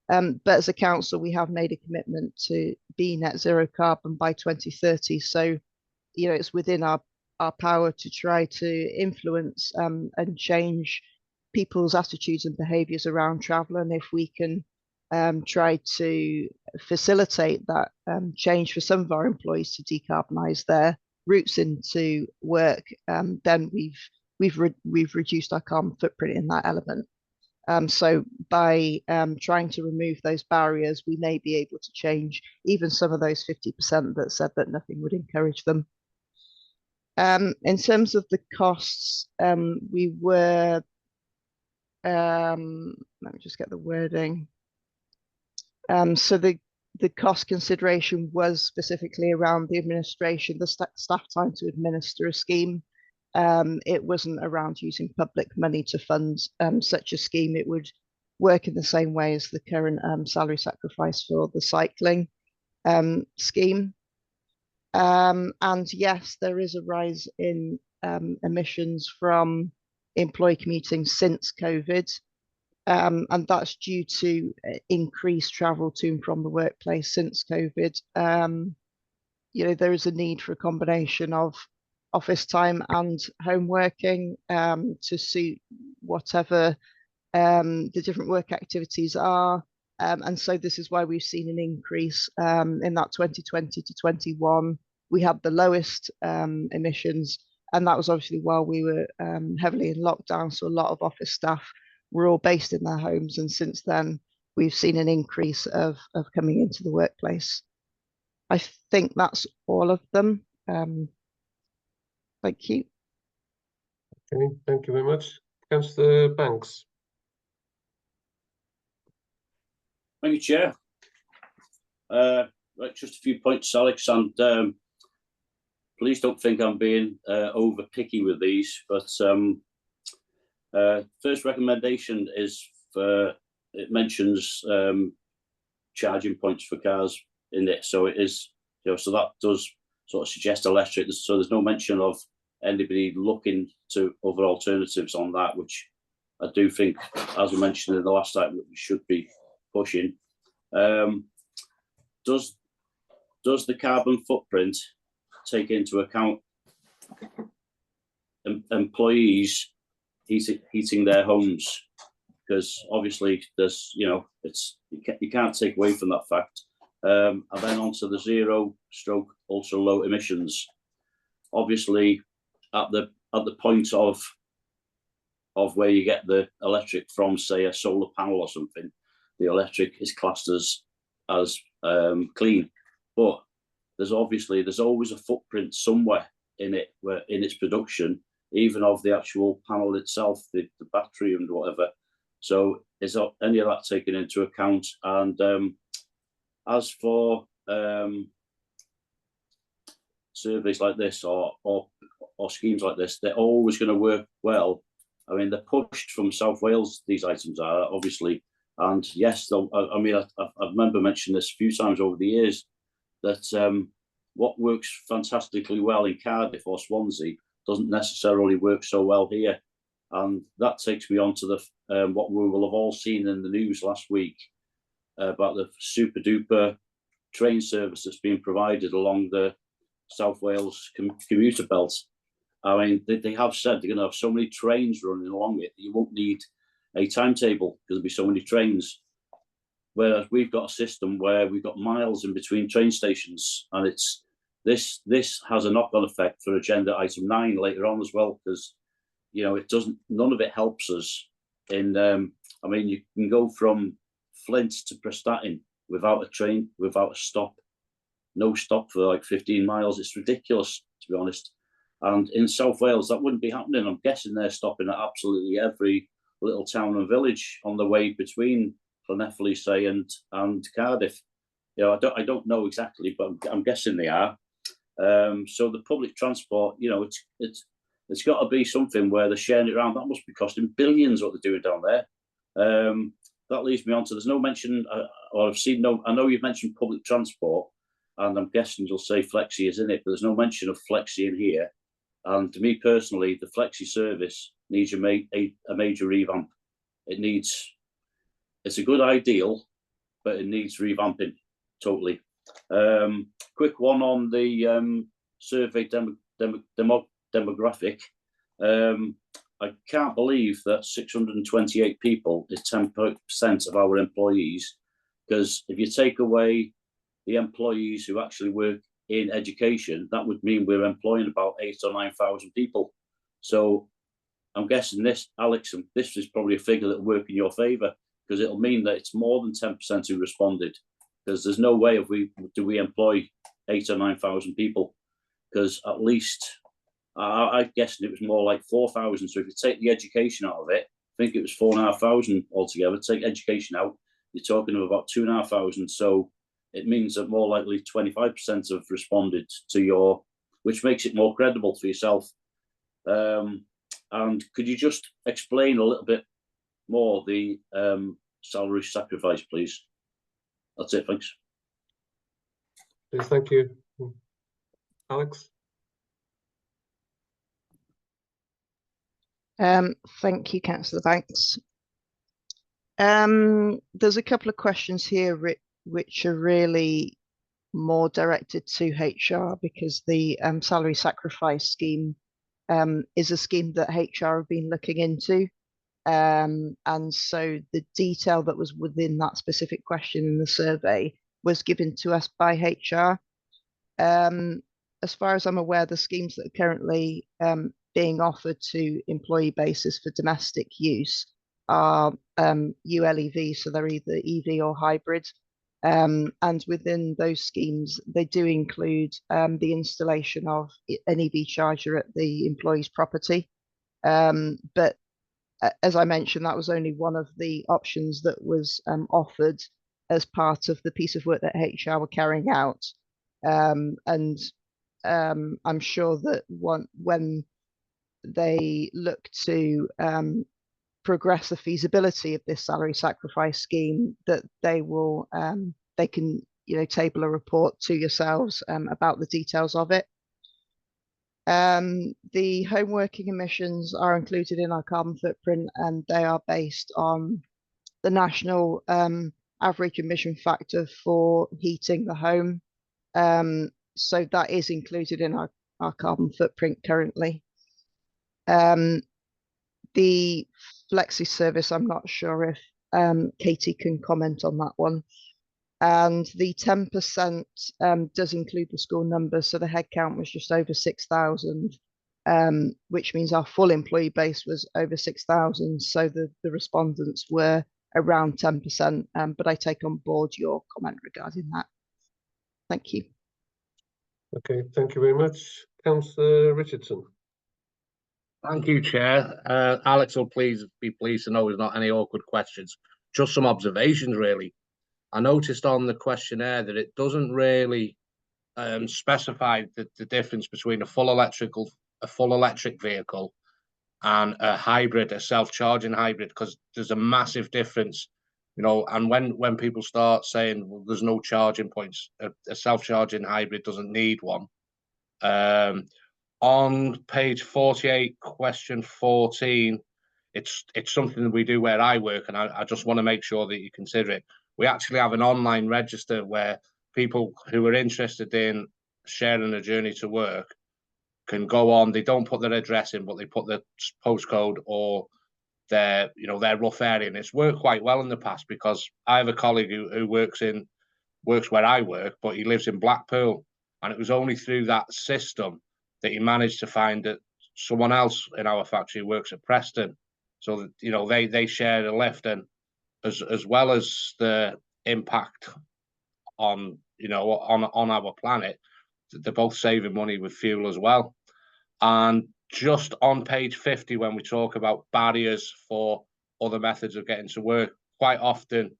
But as a council, we have made a commitment to be net zero carbon by 2030. So, you know, it's within our power to try to influence and change people's attitudes and behaviours around travel. And if we can try to facilitate that change for some of our employees to decarbonise their routes into work, then we've reduced our carbon footprint in that element. So by trying to remove those barriers, we may be able to change even some of those 50% that said that nothing would encourage them. In terms of the costs, we were, let me just get the wording. So the cost consideration was specifically around the administration, the staff time to administer a scheme. It wasn't around using public money to fund such a scheme. It would work in the same way as the current salary sacrifice for the cycling scheme. And yes, there is a rise in emissions from employee commuting since COVID. And that's due to increased travel to and from the workplace since COVID. You know, there is a need for a combination of office time and home working to suit whatever the different work activities are. And so this is why we've seen an increase in that 2020 to 21. We had the lowest emissions, and that was obviously while we were heavily in lockdown. So a lot of office staff were all based in their homes, and since then we've seen an increase of coming into the workplace. I think that's all of them. Thank you. Okay, thank you very much. Councillor Banks. Thank you, Chair. Right, just a few points, Alex, and please don't think I'm being over picky with these, but first recommendation is it mentions charging points for cars in it, so it is, you know, so that does sort of suggest electric. So there's no mention of anybody looking to other alternatives on that, which I do think, as we mentioned in the last time, that we should be pushing. Does the carbon footprint take into account employees heating their homes? because obviously there's, you can't take away from that fact. And then onto the zero stroke ultra low emissions. Obviously, at the point of where you get the electric from, say, a solar panel or something, the electric is classed as clean. But there's always a footprint somewhere in it, where in its production, even of the actual panel itself, the battery and whatever. So is any of that taken into account? And as for surveys like this or schemes like this, they're always going to work well. I mean, they're pushed from South Wales, these items are, obviously. And yes, I mean, I remember mentioning this a few times over the years, that what works fantastically well in Cardiff or Swansea doesn't necessarily work so well here. And that takes me on to the what we will have all seen in the news last week about the super duper train service that's being provided along the South Wales commuter belt. I mean, they have said they're going to have so many trains running along it that you won't need a timetable because there'll be so many trains. Whereas we've got a system where we've got miles in between train stations, and this has a knock-on effect for agenda item 9 later on as well, because none of it helps us in. I mean, you can go from Flint to Prestatyn without a train, without a stop, no stop for like 15 miles. It's ridiculous, to be honest. And in South Wales, that wouldn't be happening. I'm guessing they're stopping at absolutely every little town and village on the way between Llanelli, say, and Cardiff. I don't know exactly, but I'm guessing they are. So the public transport, it's got to be something where they're sharing it around. That must be costing billions what they're doing down there. That leads me on to, there's no mention, or I've seen I know you've mentioned public transport, and I'm guessing you'll say Flexi is in it, but there's no mention of Flexi in here. And to me personally, the Flexi service needs a major revamp. It's a good ideal, but it needs revamping totally. Quick one on the survey demographic. I can't believe that 628 people is 10% of our employees, because if you take away the employees who actually work in education, that would mean we're employing about 8,000 or 9,000 people. So I'm guessing this, Alex, and this is probably a figure that will work in your favour, because it'll mean that it's more than 10% who responded, because there's no way we employ 8,000 or 9,000 people, because at least I guessed it was more like 4,000. So if you take the education out of it, I think it was 4,500 altogether. Take education out, you're talking of about 2,500. So it means that more likely 25% have responded to your, which makes it more credible for yourself. And could you just explain a little bit more the salary sacrifice, please? That's it, thanks. Please, thank you. Alex? Thank you, Councillor Banks. There's a couple of questions here which are really more directed to HR, because the salary sacrifice scheme is a scheme that HR have been looking into. And so the detail that was within that specific question in the survey was given to us by HR. As far as I'm aware, the schemes that are currently being offered to employee basis for domestic use are ULEV, so they're either EV or hybrid. And within those schemes, they do include the installation of an EV charger at the employee's property. But as I mentioned, that was only one of the options that was offered as part of the piece of work that HR were carrying out. And I'm sure that when they look to progress the feasibility of this salary sacrifice scheme, that they will they can table a report to yourselves about the details of it. The home working emissions are included in our carbon footprint, and they are based on the national average emission factor for heating the home. So that is included in our carbon footprint currently. The flexi service, I'm not sure if Katie can comment on that one. And the 10% does include the school numbers, so the head count was just over 6,000, which means our full employee base was over 6,000. So the respondents were around 10%, but I take on board your comment regarding that. Thank you. Okay, thank you very much. Councillor Richardson. Thank you, Chair. Alex will be pleased to know there's not any awkward questions, just some observations, really. I noticed on the questionnaire that it doesn't really specify the difference between a full electric vehicle and a hybrid, a self-charging hybrid, because there's a massive difference, you know. And when people start saying, well, there's no charging points, a self-charging hybrid doesn't need one. On page 48, question 14, it's something that we do where I work, and I just want to make sure that you consider it. We actually have an online register where people who are interested in sharing a journey to work can go on. They don't put their address in, but they put their postcode or their rough area, and it's worked quite well in the past, because I have a colleague who works where I work, but he lives in Blackpool, and it was only through that system that he managed to find that someone else in our factory works at Preston. So that, you know, they share a lift, and as well as the impact on, you know, on our planet, they're both saving money with fuel as well. And just on page 50, when we talk about barriers for other methods of getting to work, quite often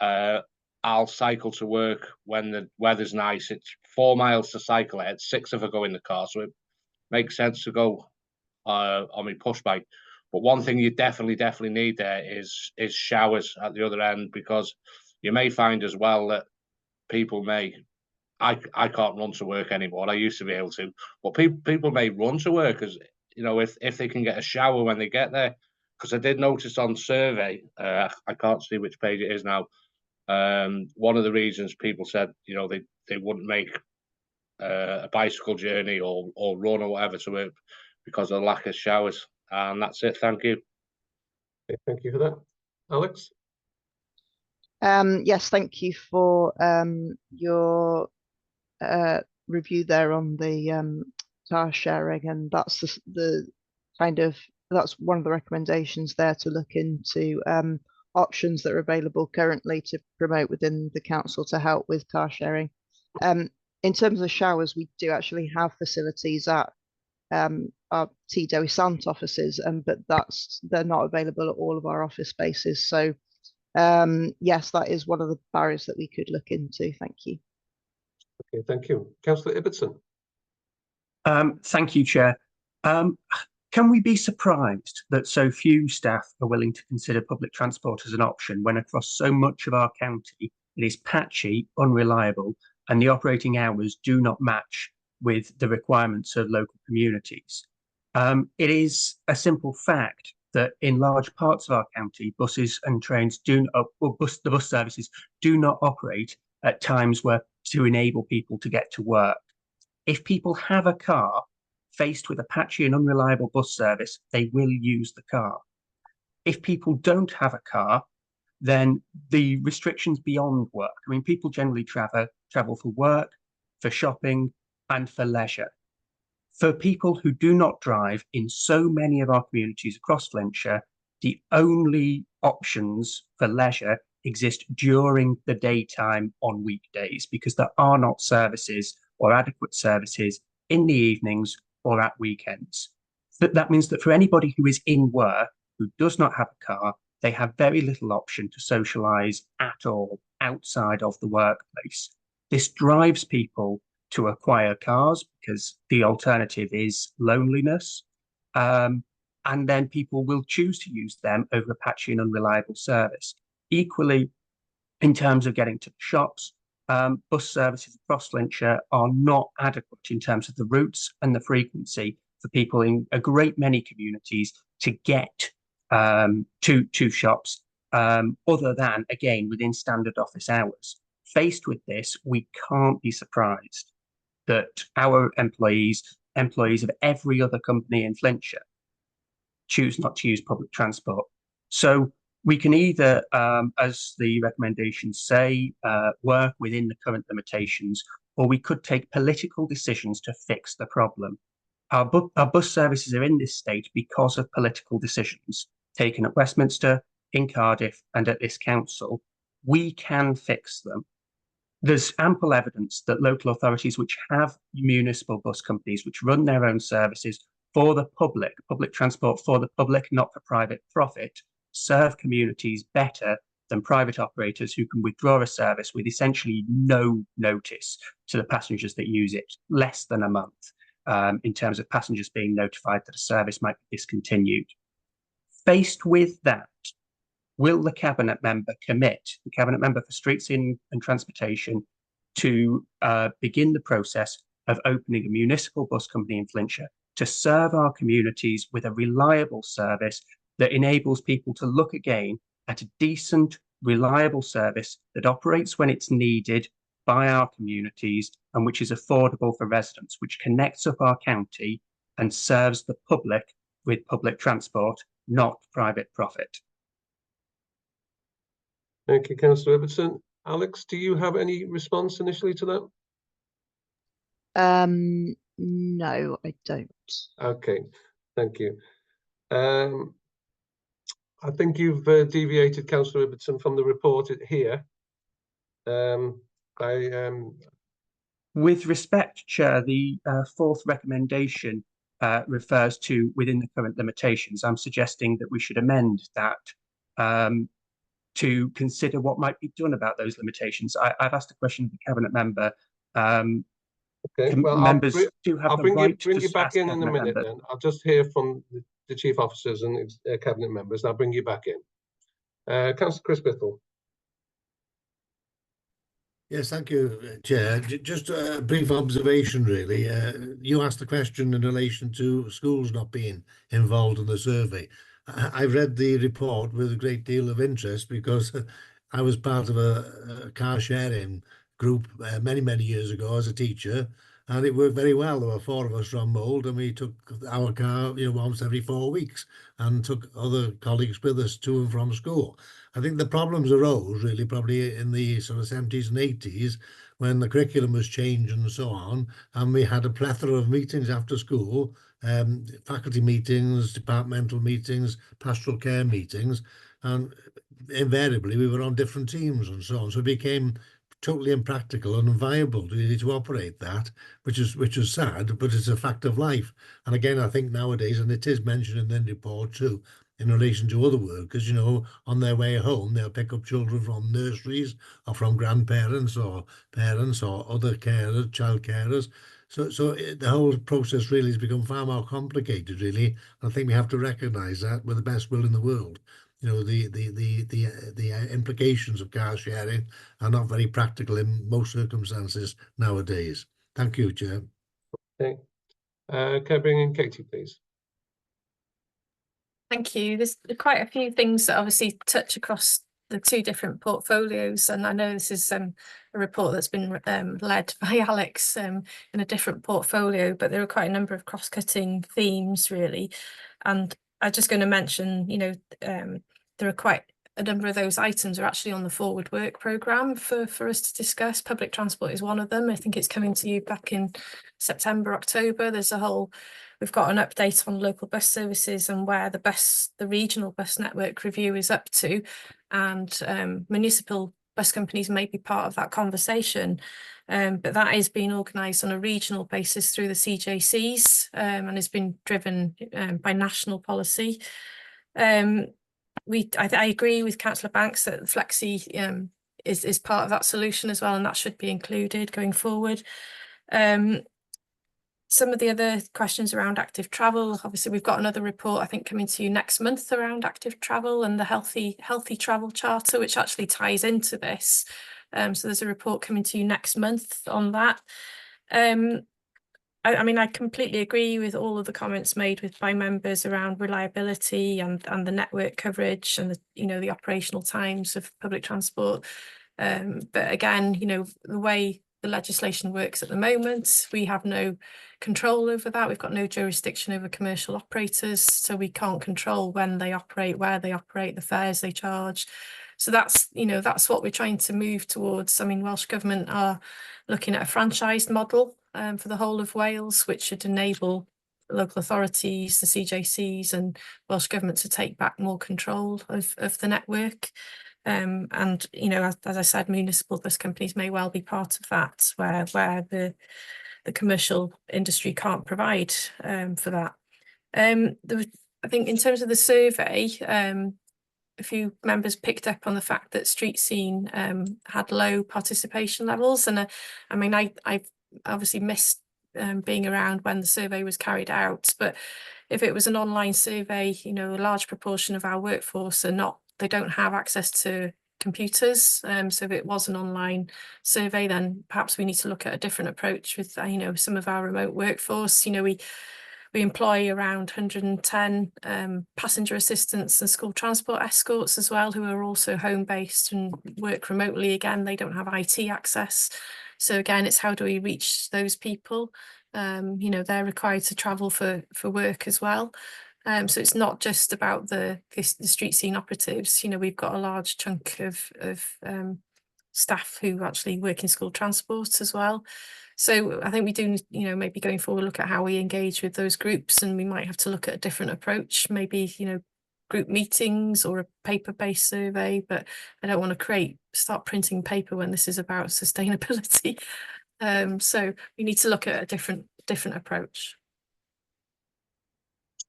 I'll cycle to work when the weather's nice. It's 4 miles to cycle it. 6 if I go in the car, so it makes sense to go on my push bike. But one thing you definitely need there is showers at the other end, because you may find as well that people may, I can't run to work anymore. I used to be able to, but people may run to work, as you know, if they can get a shower when they get there. Because I did notice on survey, I can't see which page it is now. One of the reasons people said, you know, they wouldn't make a bicycle journey or run or whatever to work because of the lack of showers. And that's it. Thank you. Okay, thank you for that. Alex? Yes, thank you for your review there on the car sharing, and that's that's one of the recommendations there, to look into options that are available currently to promote within the council to help with car sharing. In terms of showers, we do actually have facilities at our T. Dewi Sant offices, but they're not available at all of our office spaces. So yes, that is one of the barriers that we could look into. Thank you. Okay, thank you. Councillor Ibbotson. Thank you, Chair. Can we be surprised that so few staff are willing to consider public transport as an option, when across so much of our county it is patchy, unreliable, and the operating hours do not match with the requirements of local communities? It is a simple fact that in large parts of our county, buses and trains the bus services do not operate at times to enable people to get to work. If people have a car, faced with a patchy and unreliable bus service, they will use the car. If people don't have a car, then the restrictions beyond work. I mean, people generally travel for work, for shopping, and for leisure. For people who do not drive in so many of our communities across Flintshire, the only options for leisure exist during the daytime on weekdays, because there are not services or adequate services in the evenings or at weekends. That means that for anybody who is in work, who does not have a car, they have very little option to socialise at all outside of the workplace. This drives people to acquire cars, because the alternative is loneliness. And then people will choose to use them over a patchy and unreliable service. Equally, in terms of getting to the shops, bus services across Flintshire are not adequate in terms of the routes and the frequency for people in a great many communities to get to shops, other than, again, within standard office hours. Faced with this, we can't be surprised that our employees of every other company in Flintshire, choose not to use public transport. So we can either, as the recommendations say, work within the current limitations, or we could take political decisions to fix the problem. Our bus services are in this state because of political decisions taken at Westminster, in Cardiff, and at this council. We can fix them. There's ample evidence that local authorities which have municipal bus companies which run their own services for the public transport for the public, not for private profit, serve communities better than private operators who can withdraw a service with essentially no notice to the passengers that use it, less than a month, in terms of passengers being notified that a service might be discontinued. Faced with that, will the Cabinet member commit, the Cabinet member for Streets and Transportation, to begin the process of opening a municipal bus company in Flintshire to serve our communities with a reliable service that enables people to look again at a decent, reliable service that operates when it's needed by our communities and which is affordable for residents, which connects up our county and serves the public with public transport, not private profit? Thank you, Councillor Ibbotson. Alex, do you have any response initially to that? No, I don't. Okay, thank you. I think you've deviated, Councillor Ibbotson, from the report here. With respect, Chair, the fourth recommendation refers to within the current limitations. I'm suggesting that we should amend that to consider what might be done about those limitations. I've asked a question of the Cabinet member. Okay, well, members do have the right to bring you back in a Cabinet minute. members. Then I'll just hear from the chief officers and Cabinet members. I'll bring you back in. Councillor Chris Biddle. Yes, thank you, Chair. Just a brief observation, really. You asked the question in relation to schools not being involved in the survey. I read the report with a great deal of interest because I was part of a car sharing group many, many years ago as a teacher, and it worked very well. There were 4 of us from Mold, and we took our car, once every 4 weeks, and took other colleagues with us to and from school. I think the problems arose really probably in the sort of 70s and 80s when the curriculum was changed and so on, and we had a plethora of meetings after school, faculty meetings, departmental meetings, pastoral care meetings, and invariably we were on different teams and so on. So it became totally impractical and unviable really to operate that, which is sad, but it's a fact of life. And again, I think nowadays, and it is mentioned in the report too, in relation to other workers, on their way home, they'll pick up children from nurseries or from grandparents or parents or other carers, child carers. So the whole process really has become far more complicated, really. I think we have to recognise that with the best will in the world. The implications of car sharing are not very practical in most circumstances nowadays. Thank you, Chair. Okay. Can I bring in Katie, please? Thank you. There's quite a few things that obviously touch across the 2 different portfolios, and I know this is a report that's been led by Alex in a different portfolio, but there are quite a number of cross-cutting themes really. And I'm just going to mention, there are quite a number of those items are actually on the forward work programme for us to discuss. Public transport is one of them. I think it's coming to you back in September, October. We've got an update on local bus services and where the regional bus network review is up to, and municipal bus companies may be part of that conversation. But that is being organised on a regional basis through the CJCs and has been driven by national policy. I agree with Councillor Banks that Flexi is part of that solution as well, and that should be included going forward. Some of the other questions around active travel, obviously we've got another report I think coming to you next month around active travel and the healthy travel charter, which actually ties into this. So there's a report coming to you next month on that. I mean, I completely agree with all of the comments made by members around reliability and the network coverage and the operational times of public transport. But again, the way the legislation works at the moment. We have no control over that. We've got no jurisdiction over commercial operators, so we can't control when they operate, where they operate, the fares they charge. So that's, you know, that's what we're trying to move towards. I mean, Welsh Government are looking at a franchised model for the whole of Wales, which should enable local authorities, the CJCs and Welsh Government to take back more control of the network. And, you know, as I said, municipal bus companies may well be part of that, where the commercial industry can't provide for that. I think in terms of the survey, a few members picked up on the fact that Street Scene had low participation levels. And I mean, I've obviously missed being around when the survey was carried out, but if it was an online survey, you know, a large proportion of our workforce they don't have access to computers. So if it was an online survey, then perhaps we need to look at a different approach with, you know, some of our remote workforce. You know, we employ around 110 passenger assistants and school transport escorts as well, who are also home-based and work remotely. Again, they don't have IT access. So again, it's how do we reach those people? You know, they're required to travel for work as well. So it's not just about the Street Scene operatives. You know, we've got a large chunk of staff who actually work in school transport as well. So I think we do, you know, maybe going forward, look at how we engage with those groups, and we might have to look at a different approach, maybe, you know, group meetings or a paper-based survey, but I don't want to start printing paper when this is about sustainability. So we need to look at a different approach.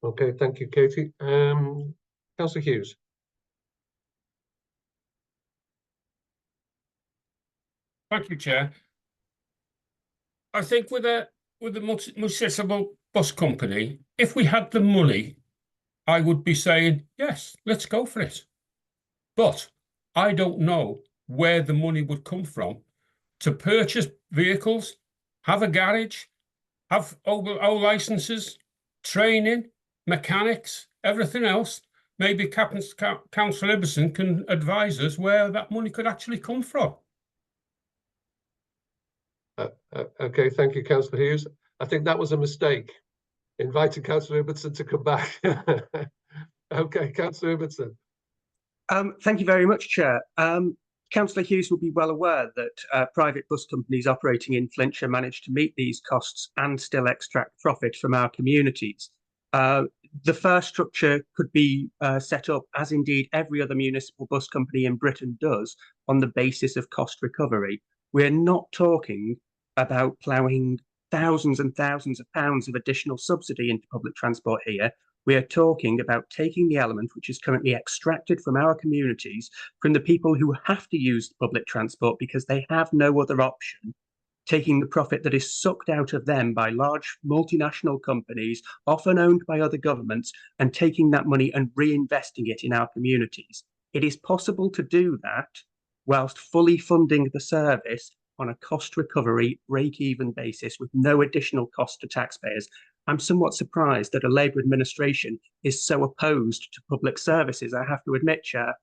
Okay, thank you, Katie. Councillor Hughes. Thank you, Chair. I think with a municipal bus company, if we had the money, I would be saying, yes, let's go for it. But I don't know where the money would come from to purchase vehicles, have a garage, have all licenses, training, mechanics, everything else. Maybe Councillor Ibbotson can advise us where that money could actually come from. Okay, thank you, Councillor Hughes. I think that was a mistake, inviting Councillor Ibbotson to come back. Okay, Councillor Ibbotson. Thank you very much, Chair. Councillor Hughes will be well aware that private bus companies operating in Flintshire manage to meet these costs and still extract profit from our communities. The fare structure could be set up, as indeed every other municipal bus company in Britain does, on the basis of cost recovery. We're not talking about ploughing thousands and thousands of pounds of additional subsidy into public transport here. We are talking about taking the element which is currently extracted from our communities, from the people who have to use public transport because they have no other option, taking the profit that is sucked out of them by large multinational companies, often owned by other governments, and taking that money and reinvesting it in our communities. It is possible to do that whilst fully funding the service on a cost recovery break-even basis with no additional cost to taxpayers. I'm somewhat surprised that a Labour administration is so opposed to public services, I have to admit, Chair.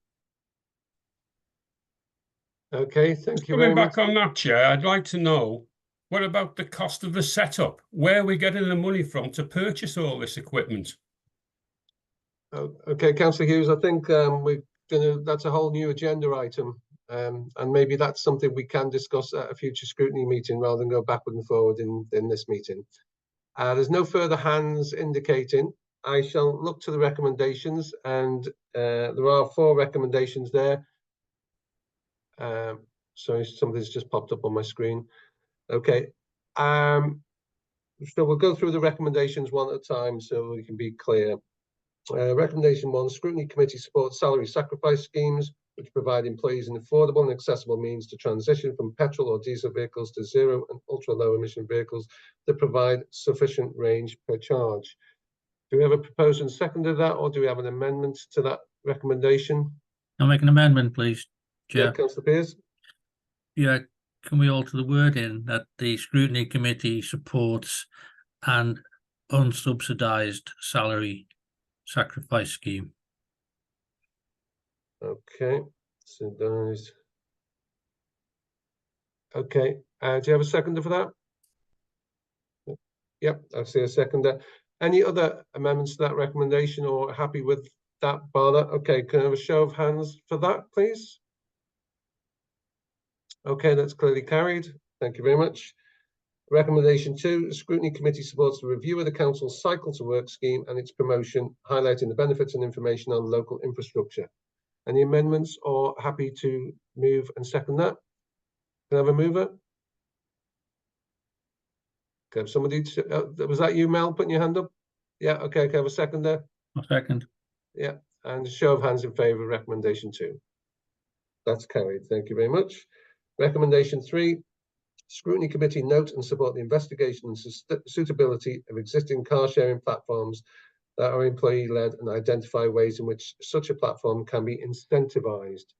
Okay, thank you very Coming much. back on that, Chair, I'd like to know, what about the cost of the setup? Where are we getting the money from to purchase all this equipment? Okay, Councillor Hughes, I think that's a whole new agenda item. And maybe that's something we can discuss at a future scrutiny meeting rather than go backward and forward in this meeting. There's no further hands indicating. I shall look to the recommendations, and there are 4 recommendations there. Sorry, something's just popped up on my screen. Okay. So we'll go through the recommendations one at a time so we can be clear. Recommendation 1, Scrutiny Committee supports salary sacrifice schemes which provide employees an affordable and accessible means to transition from petrol or diesel vehicles to zero and ultra low emission vehicles that provide sufficient range per charge. Do we have a proposed and seconded that, or do we have an amendment to that recommendation? I'll make an amendment, please, Chair. Yeah, Councillor Pearce. Yeah, can we alter the word in that the Scrutiny Committee supports an unsubsidised salary sacrifice scheme? Okay, subsidised Okay, do you have a seconder for that? Yep, I see a seconder. Any other amendments to that recommendation or happy with that, Barbara? Okay, can I have a show of hands for that, please? Okay, that's clearly carried. Thank you very much. Recommendation 2, the Scrutiny Committee supports the review of the Council's Cycle to Work scheme and its promotion, highlighting the benefits and information on local infrastructure. Any amendments or happy to move and second that? Can I have a mover? Okay, somebody, was that you, Mel, putting your hand up? Yeah, okay, can I have a seconder? A second. Yeah, and a show of hands in favour of recommendation 2. That's carried. Thank you very much. Recommendation 3, Scrutiny Committee note and support the investigation and suitability of existing car sharing platforms that are employee-led and identify ways in which such a platform can be incentivised.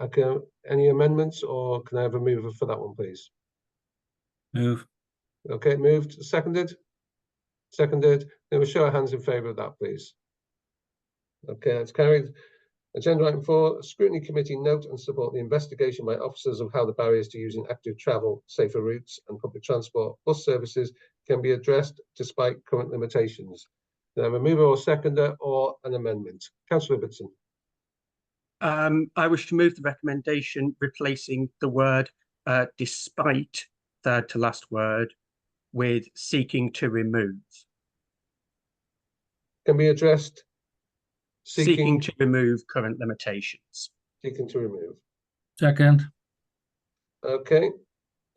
Okay, any amendments or can I have a mover for that one, please? Move. Okay, moved. Seconded? Seconded. Then we'll show our hands in favour of that, please. Okay, that's carried. Agenda item 4, Scrutiny Committee note and support the investigation by officers of how the barriers to using active travel, safer routes and public transport bus services can be addressed despite current limitations. Can I have a mover or seconder or an amendment? Councillor Ibbotson. I wish to move the recommendation replacing the word despite, third to last word, with seeking to remove. Can be addressed. Seeking to remove current limitations. Seeking to remove. Second. Okay.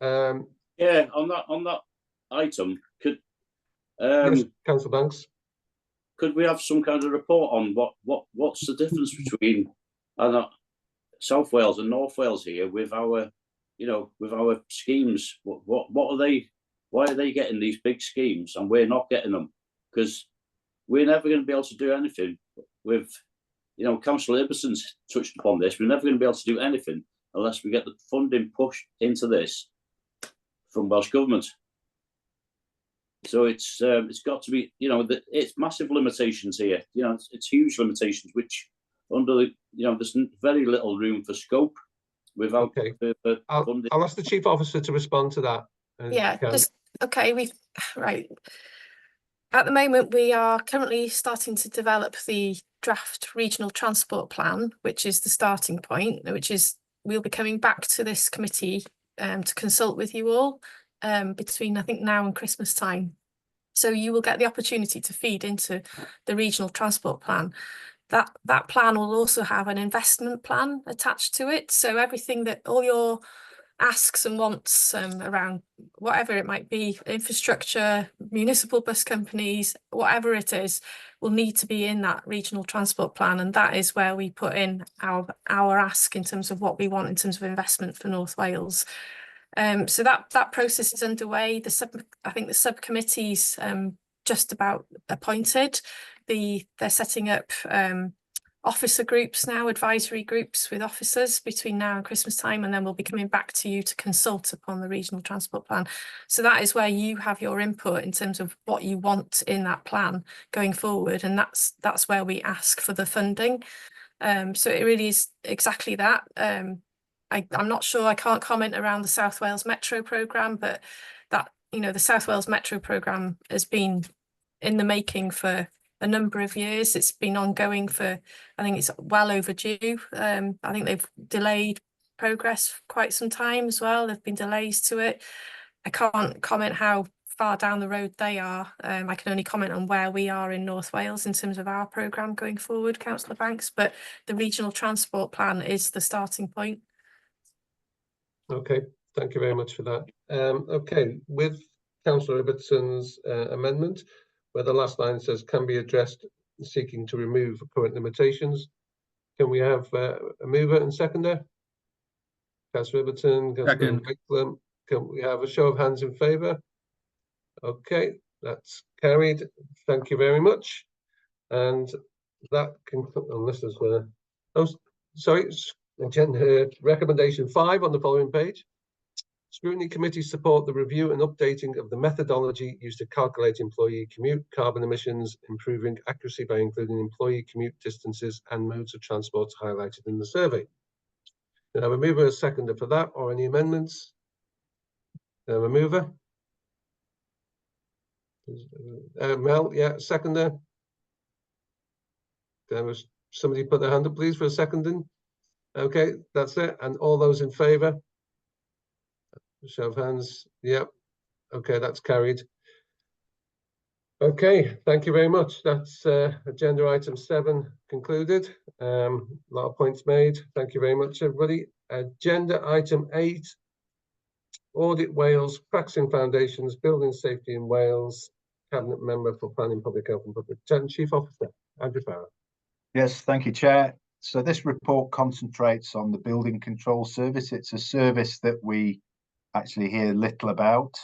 Yeah, on that item, could yes, Councillor Banks. Could we have some kind of report on what's the difference between South Wales and North Wales here with our, with our schemes? What are they? Why are they getting these big schemes and we're not getting them? Because we're never going to be able to do anything with, Councillor Ibbetson's touched upon this. We're never going to be able to do anything unless we get the funding pushed into this from Welsh Government. So it's got to be, it's massive limitations here. It's huge limitations, which under the, there's very little room for scope without. Okay. I'll ask the Chief Officer to respond to that. Yeah, right. At the moment, we are currently starting to develop the draft regional transport plan, which is the starting point, we'll be coming back to this committee to consult with you all between, I think, now and Christmas time. So you will get the opportunity to feed into the regional transport plan. That plan will also have an investment plan attached to it. So everything that all your asks and wants around whatever it might be, infrastructure, municipal bus companies, whatever it is, will need to be in that regional transport plan. And that is where we put in our ask in terms of what we want in terms of investment for North Wales. So that process is underway. I think the subcommittee's just about appointed. They're setting up officer groups now, advisory groups with officers between now and Christmas time, and then we'll be coming back to you to consult upon the regional transport plan. So that is where you have your input in terms of what you want in that plan going forward, and that's where we ask for the funding. So it really is exactly that. I'm not sure, I can't comment around the South Wales Metro programme, but that, the South Wales Metro programme has been in the making for a number of years. It's been ongoing for, I think it's well overdue. I think they've delayed progress for quite some time as well. There've been delays to it. I can't comment how far down the road they are. I can only comment on where we are in North Wales in terms of our programme going forward, Councillor Banks, but the regional transport plan is the starting point. Okay, thank you very much for that. Okay, with Councillor Ibbetson's amendment, where the last line says can be addressed seeking to remove current limitations, can we have a mover and seconder? Councillor Ibbetson, Councillor Wicklam, can we have a show of hands in favour? Okay, that's carried. Thank you very much. And that can, unless there's recommendation 5 on the following page. Scrutiny Committee support the review and updating of the methodology used to calculate employee commute carbon emissions, improving accuracy by including employee commute distances and modes of transport highlighted in the survey. Can I have a mover, a seconder for that, or any amendments? A mover? Mel, yeah, seconder. There was somebody put their hand up, please, for a seconding. Okay, that's it. And all those in favour? Show of hands. Yep. Okay, that's carried. Okay, thank you very much. That's agenda item 7 concluded. A lot of points made. Thank you very much, everybody. Agenda item 8, Audit Wales, Practicing Foundations, Building Safety in Wales, Cabinet Member for Planning, Public Health and Public Protection, Chief Officer, Andrew Farrar. Yes, thank you, Chair. So this report concentrates on the building control service. It's a service that we actually hear little about.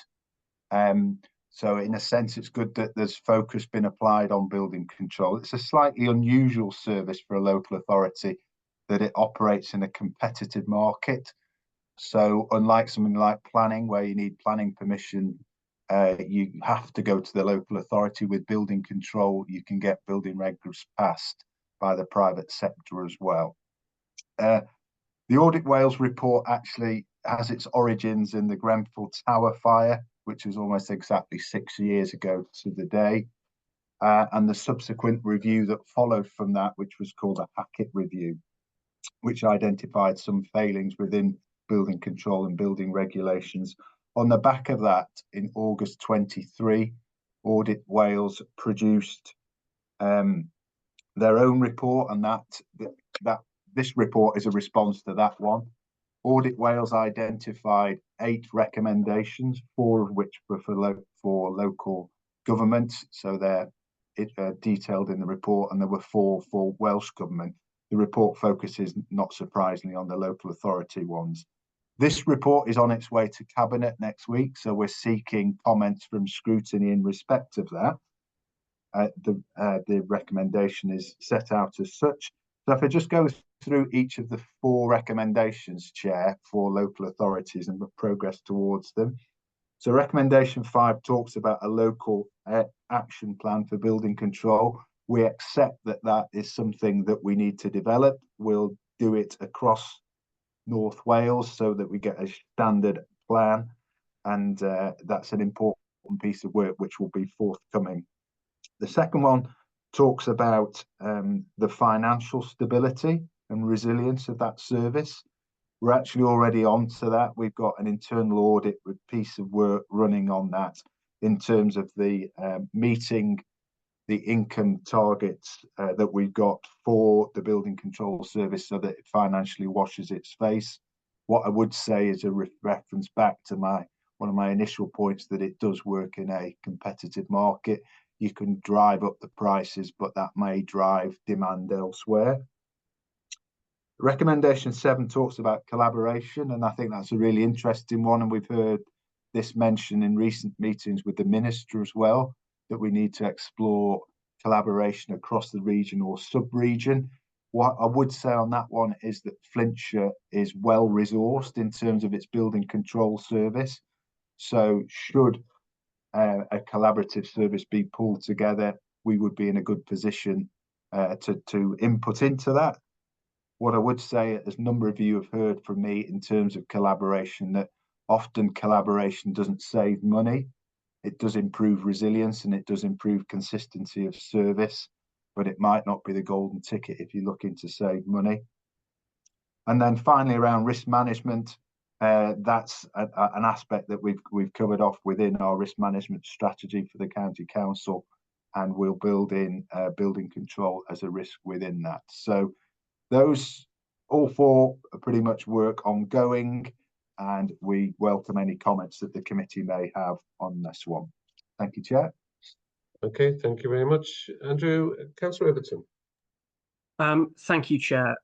So in a sense, it's good that there's focus been applied on building control. It's a slightly unusual service for a local authority that it operates in a competitive market. So unlike something like planning, where you need planning permission, you have to go to the local authority. With building control, you can get building regs passed by the private sector as well. The Audit Wales report actually has its origins in the Grenfell Tower fire, which was almost exactly 6 years ago to the day, and the subsequent review that followed from that, which was called a Hackett review, which identified some failings within building control and building regulations. On the back of that, in August 23, Audit Wales produced their own report, and this report is a response to that one. Audit Wales identified 8 recommendations, 4 of which were for local governments, so they're detailed in the report, and there were 4 for Welsh Government. The report focuses, not surprisingly, on the local authority ones. This report is on its way to Cabinet next week, so we're seeking comments from Scrutiny in respect of that. The recommendation is set out as such. So if I just go through each of the 4 recommendations, Chair, for local authorities and the progress towards them. So recommendation 5 talks about a local action plan for building control. We accept that that is something that we need to develop. We'll do it across North Wales so that we get a standard plan, and that's an important piece of work which will be forthcoming. The second one talks about the financial stability and resilience of that service. We're actually already on to that. We've got an internal audit piece of work running on that in terms of the meeting the income targets that we've got for the building control service so that it financially washes its face. What I would say is a reference back to one of my initial points, that it does work in a competitive market. You can drive up the prices, but that may drive demand elsewhere. Recommendation 7 talks about collaboration, and I think that's a really interesting one. And we've heard this mentioned in recent meetings with the Minister as well, that we need to explore collaboration across the region or sub-region. What I would say on that one is that Flintshire is well resourced in terms of its building control service. So should a collaborative service be pulled together, we would be in a good position to input into that. What I would say, as a number of you have heard from me in terms of collaboration, that often collaboration doesn't save money. It does improve resilience and it does improve consistency of service, but it might not be the golden ticket if you're looking to save money. And then finally, around risk management, that's an aspect that we've covered off within our risk management strategy for the County Council, and we'll build in building control as a risk within that. So those all 4 are pretty much work ongoing, and we welcome any comments that the committee may have on this one. Thank you, Chair. Okay, thank you very much, Andrew. Councillor Everton. Thank you, Chair.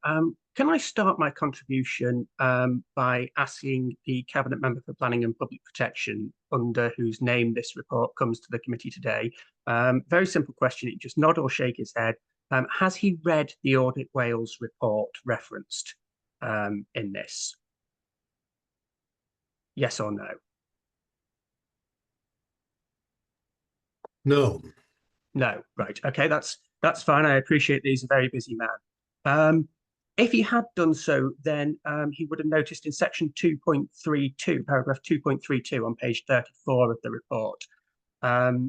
Can I start my contribution by asking the Cabinet Member for Planning and Public Protection, under whose name this report comes to the committee today? Very simple question. He just nod or shake his head. Has he read the Audit Wales report referenced in this? Yes or no? No. No, right. Okay, that's fine. I appreciate that he's a very busy man. If he had done so, then he would have noticed in section 2.32, paragraph 2.32 on page 34 of the report,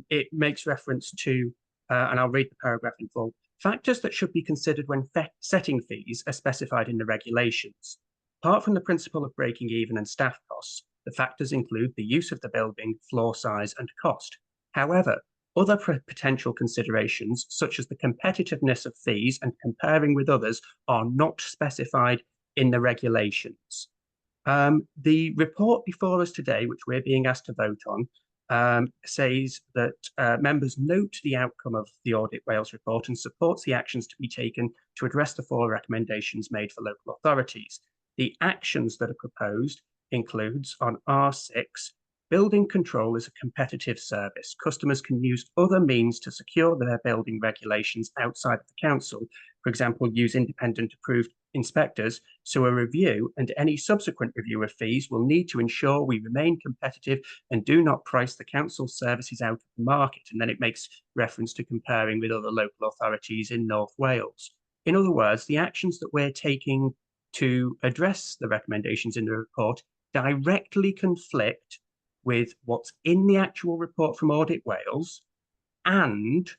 it makes reference to, and I'll read the paragraph in full, factors that should be considered when setting fees are specified in the regulations. Apart from the principle of breaking even and staff costs, the factors include the use of the building, floor size and cost. However, other potential considerations, such as the competitiveness of fees and comparing with others, are not specified in the regulations. The report before us today, which we're being asked to vote on, says that members note the outcome of the Audit Wales report and supports the actions to be taken to address the 4 recommendations made for local authorities. The actions that are proposed includes on R6, building control is a competitive service. Customers can use other means to secure their building regulations outside of the council. For example, use independent approved inspectors. So a review and any subsequent review of fees will need to ensure we remain competitive and do not price the council's services out of the market. And then it makes reference to comparing with other local authorities in North Wales. In other words, the actions that we're taking to address the recommendations in the report directly conflict with what's in the actual report from Audit Wales and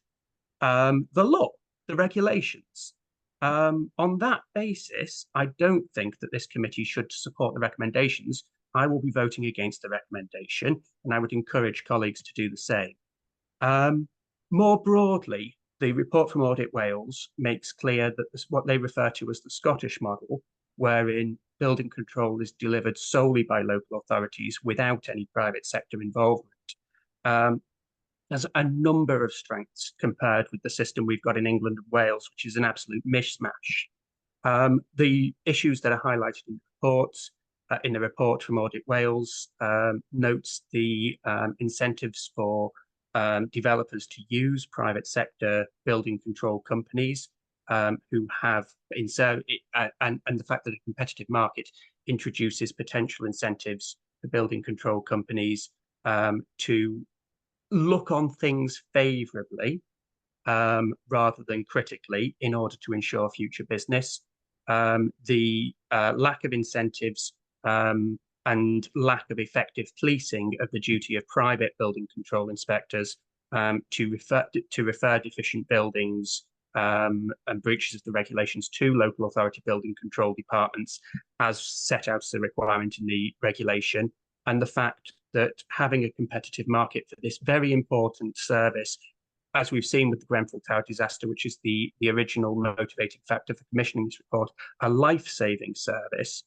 the law, the regulations. On that basis, I don't think that this committee should support the recommendations. I will be voting against the recommendation, and I would encourage colleagues to do the same. More broadly, the report from Audit Wales makes clear that what they refer to as the Scottish model, wherein building control is delivered solely by local authorities without any private sector involvement, has a number of strengths compared with the system we've got in England and Wales, which is an absolute mishmash. The issues that are highlighted in the report from Audit Wales notes the incentives for developers to use private sector building control companies who have and the fact that a competitive market introduces potential incentives for building control companies to look on things favorably rather than critically in order to ensure future business. The lack of incentives and lack of effective policing of the duty of private building control inspectors to refer deficient buildings and breaches of the regulations to local authority building control departments as set out as a requirement in the regulation, and the fact that having a competitive market for this very important service, as we've seen with the Grenfell Tower disaster, which is the original motivating factor for commissioning this report, a life-saving service,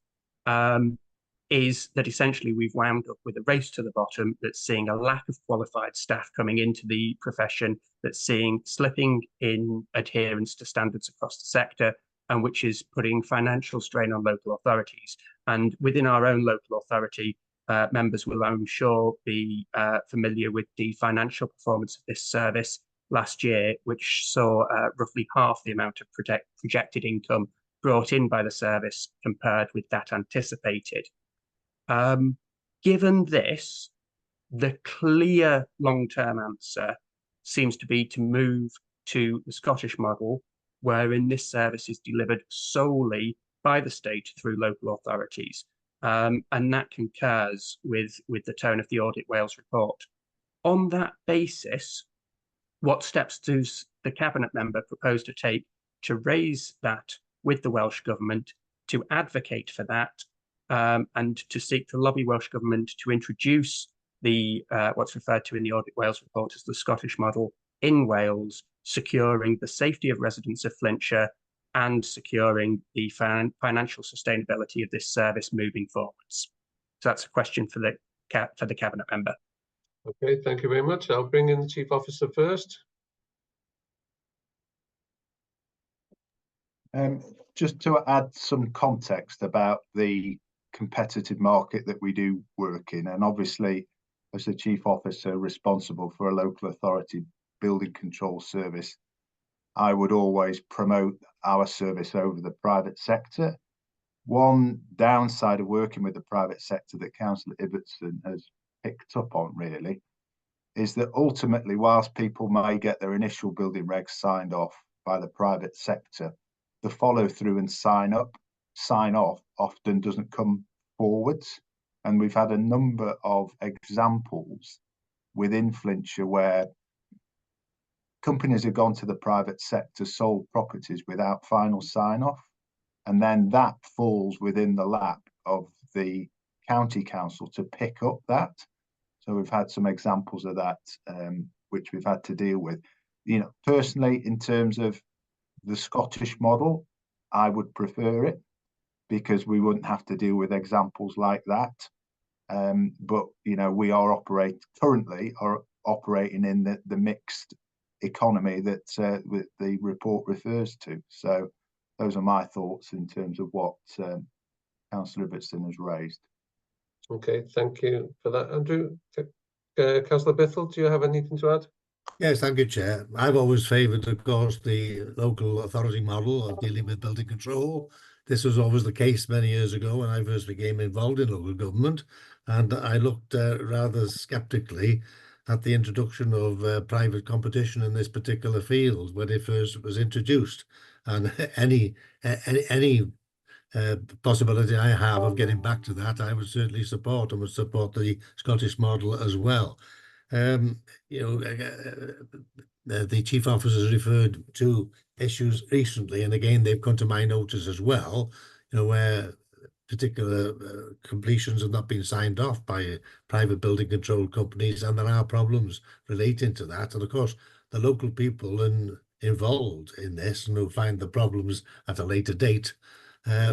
is that essentially we've wound up with a race to the bottom that's seeing a lack of qualified staff coming into the profession, that's seeing slipping in adherence to standards across the sector, and which is putting financial strain on local authorities. And within our own local authority, members will, I'm sure, be familiar with the financial performance of this service last year, which saw roughly half the amount of projected income brought in by the service compared with that anticipated. Given this, the clear long-term answer seems to be to move to the Scottish model, wherein this service is delivered solely by the state through local authorities. And that concurs with the tone of the Audit Wales report. On that basis, what steps does the Cabinet member propose to take to raise that with the Welsh Government, to advocate for that, and to seek to lobby Welsh Government to introduce the what's referred to in the Audit Wales report as the Scottish model in Wales, securing the safety of residents of Flintshire and securing the financial sustainability of this service moving forwards? So that's a question for the Cabinet member. Okay, thank you very much. I'll bring in the Chief Officer first. Just to add some context about the competitive market that we do work in, and obviously as the Chief Officer responsible for a local authority building control service, I would always promote our service over the private sector. One downside of working with the private sector that Councillor Ibbotson has picked up on really is that ultimately, whilst people may get their initial building regs signed off by the private sector, the follow through and sign off often doesn't come forwards. And we've had a number of examples within Flintshire where companies have gone to the private sector, sold properties without final sign off. And then that falls within the lap of the county council to pick up that. So we've had some examples of that, which we've had to deal with. You know, personally, in terms of the Scottish model, I would prefer it because we wouldn't have to deal with examples like that. But you know, we are currently operating in the mixed economy that the report refers to. So those are my thoughts in terms of what Councillor Ibbotson has raised. Okay, thank you for that, Andrew. Councillor Bithell, do you have anything to add? Yes, thank you, Chair. I've always favoured, of course, the local authority model of dealing with building control. This was always the case many years ago when I first became involved in local government, and I looked rather sceptically at the introduction of private competition in this particular field when it first was introduced. And any possibility I have of getting back to that, I would certainly support, and would support the Scottish model as well. You know, the chief officers referred to issues recently, and again they've come to my notice as well. You know, where particular completions have not been signed off by private building control companies, and there are problems relating to that. And of course, the local people involved in this and who find the problems at a later date,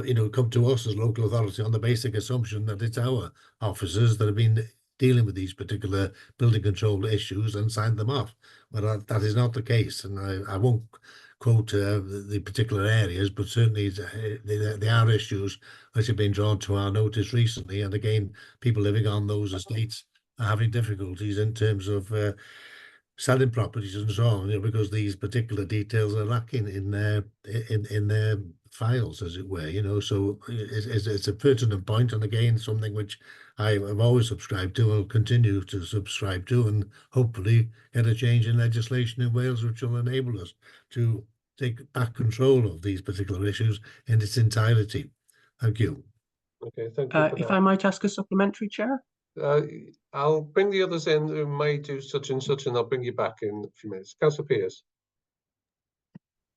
you know, come to us as local authority on the basic assumption that it's our officers that have been dealing with these particular building control issues and signed them off. But that is not the case, and I won't quote the particular areas, but certainly there are issues which have been drawn to our notice recently. And again, people living on those estates are having difficulties in terms of selling properties and so on, you know, because these particular details are lacking in their files, as it were, you know. So it's a pertinent point, and again, something which I have always subscribed to and will continue to subscribe to, and hopefully get a change in legislation in Wales which will enable us to take back control of these particular issues in its entirety. Thank you. Okay, thank you. If I might ask a supplementary, Chair? I'll bring the others in who may do such and such, and I'll bring you back in a few minutes. Councillor Pearce.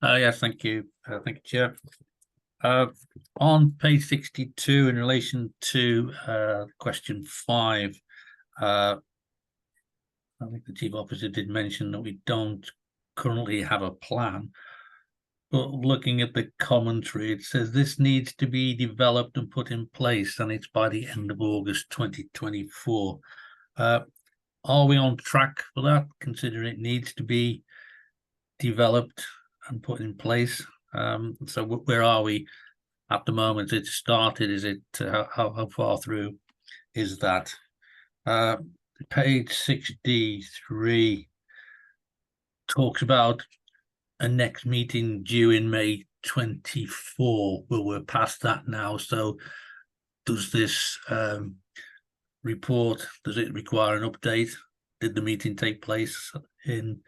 Yes, thank you. Thank you, Chair. On page 62, in relation to question 5, I think the Chief Officer did mention that we don't currently have a plan, but looking at the commentary, it says this needs to be developed and put in place, and it's by the end of August 2024. Are we on track for that, considering it needs to be developed and put in place? So where are we at the moment? It started, is it, how far through is that? Page 63 talks about a next meeting due in May 24. Well, we're past that now. So does this report, does it require an update? Did the meeting take place in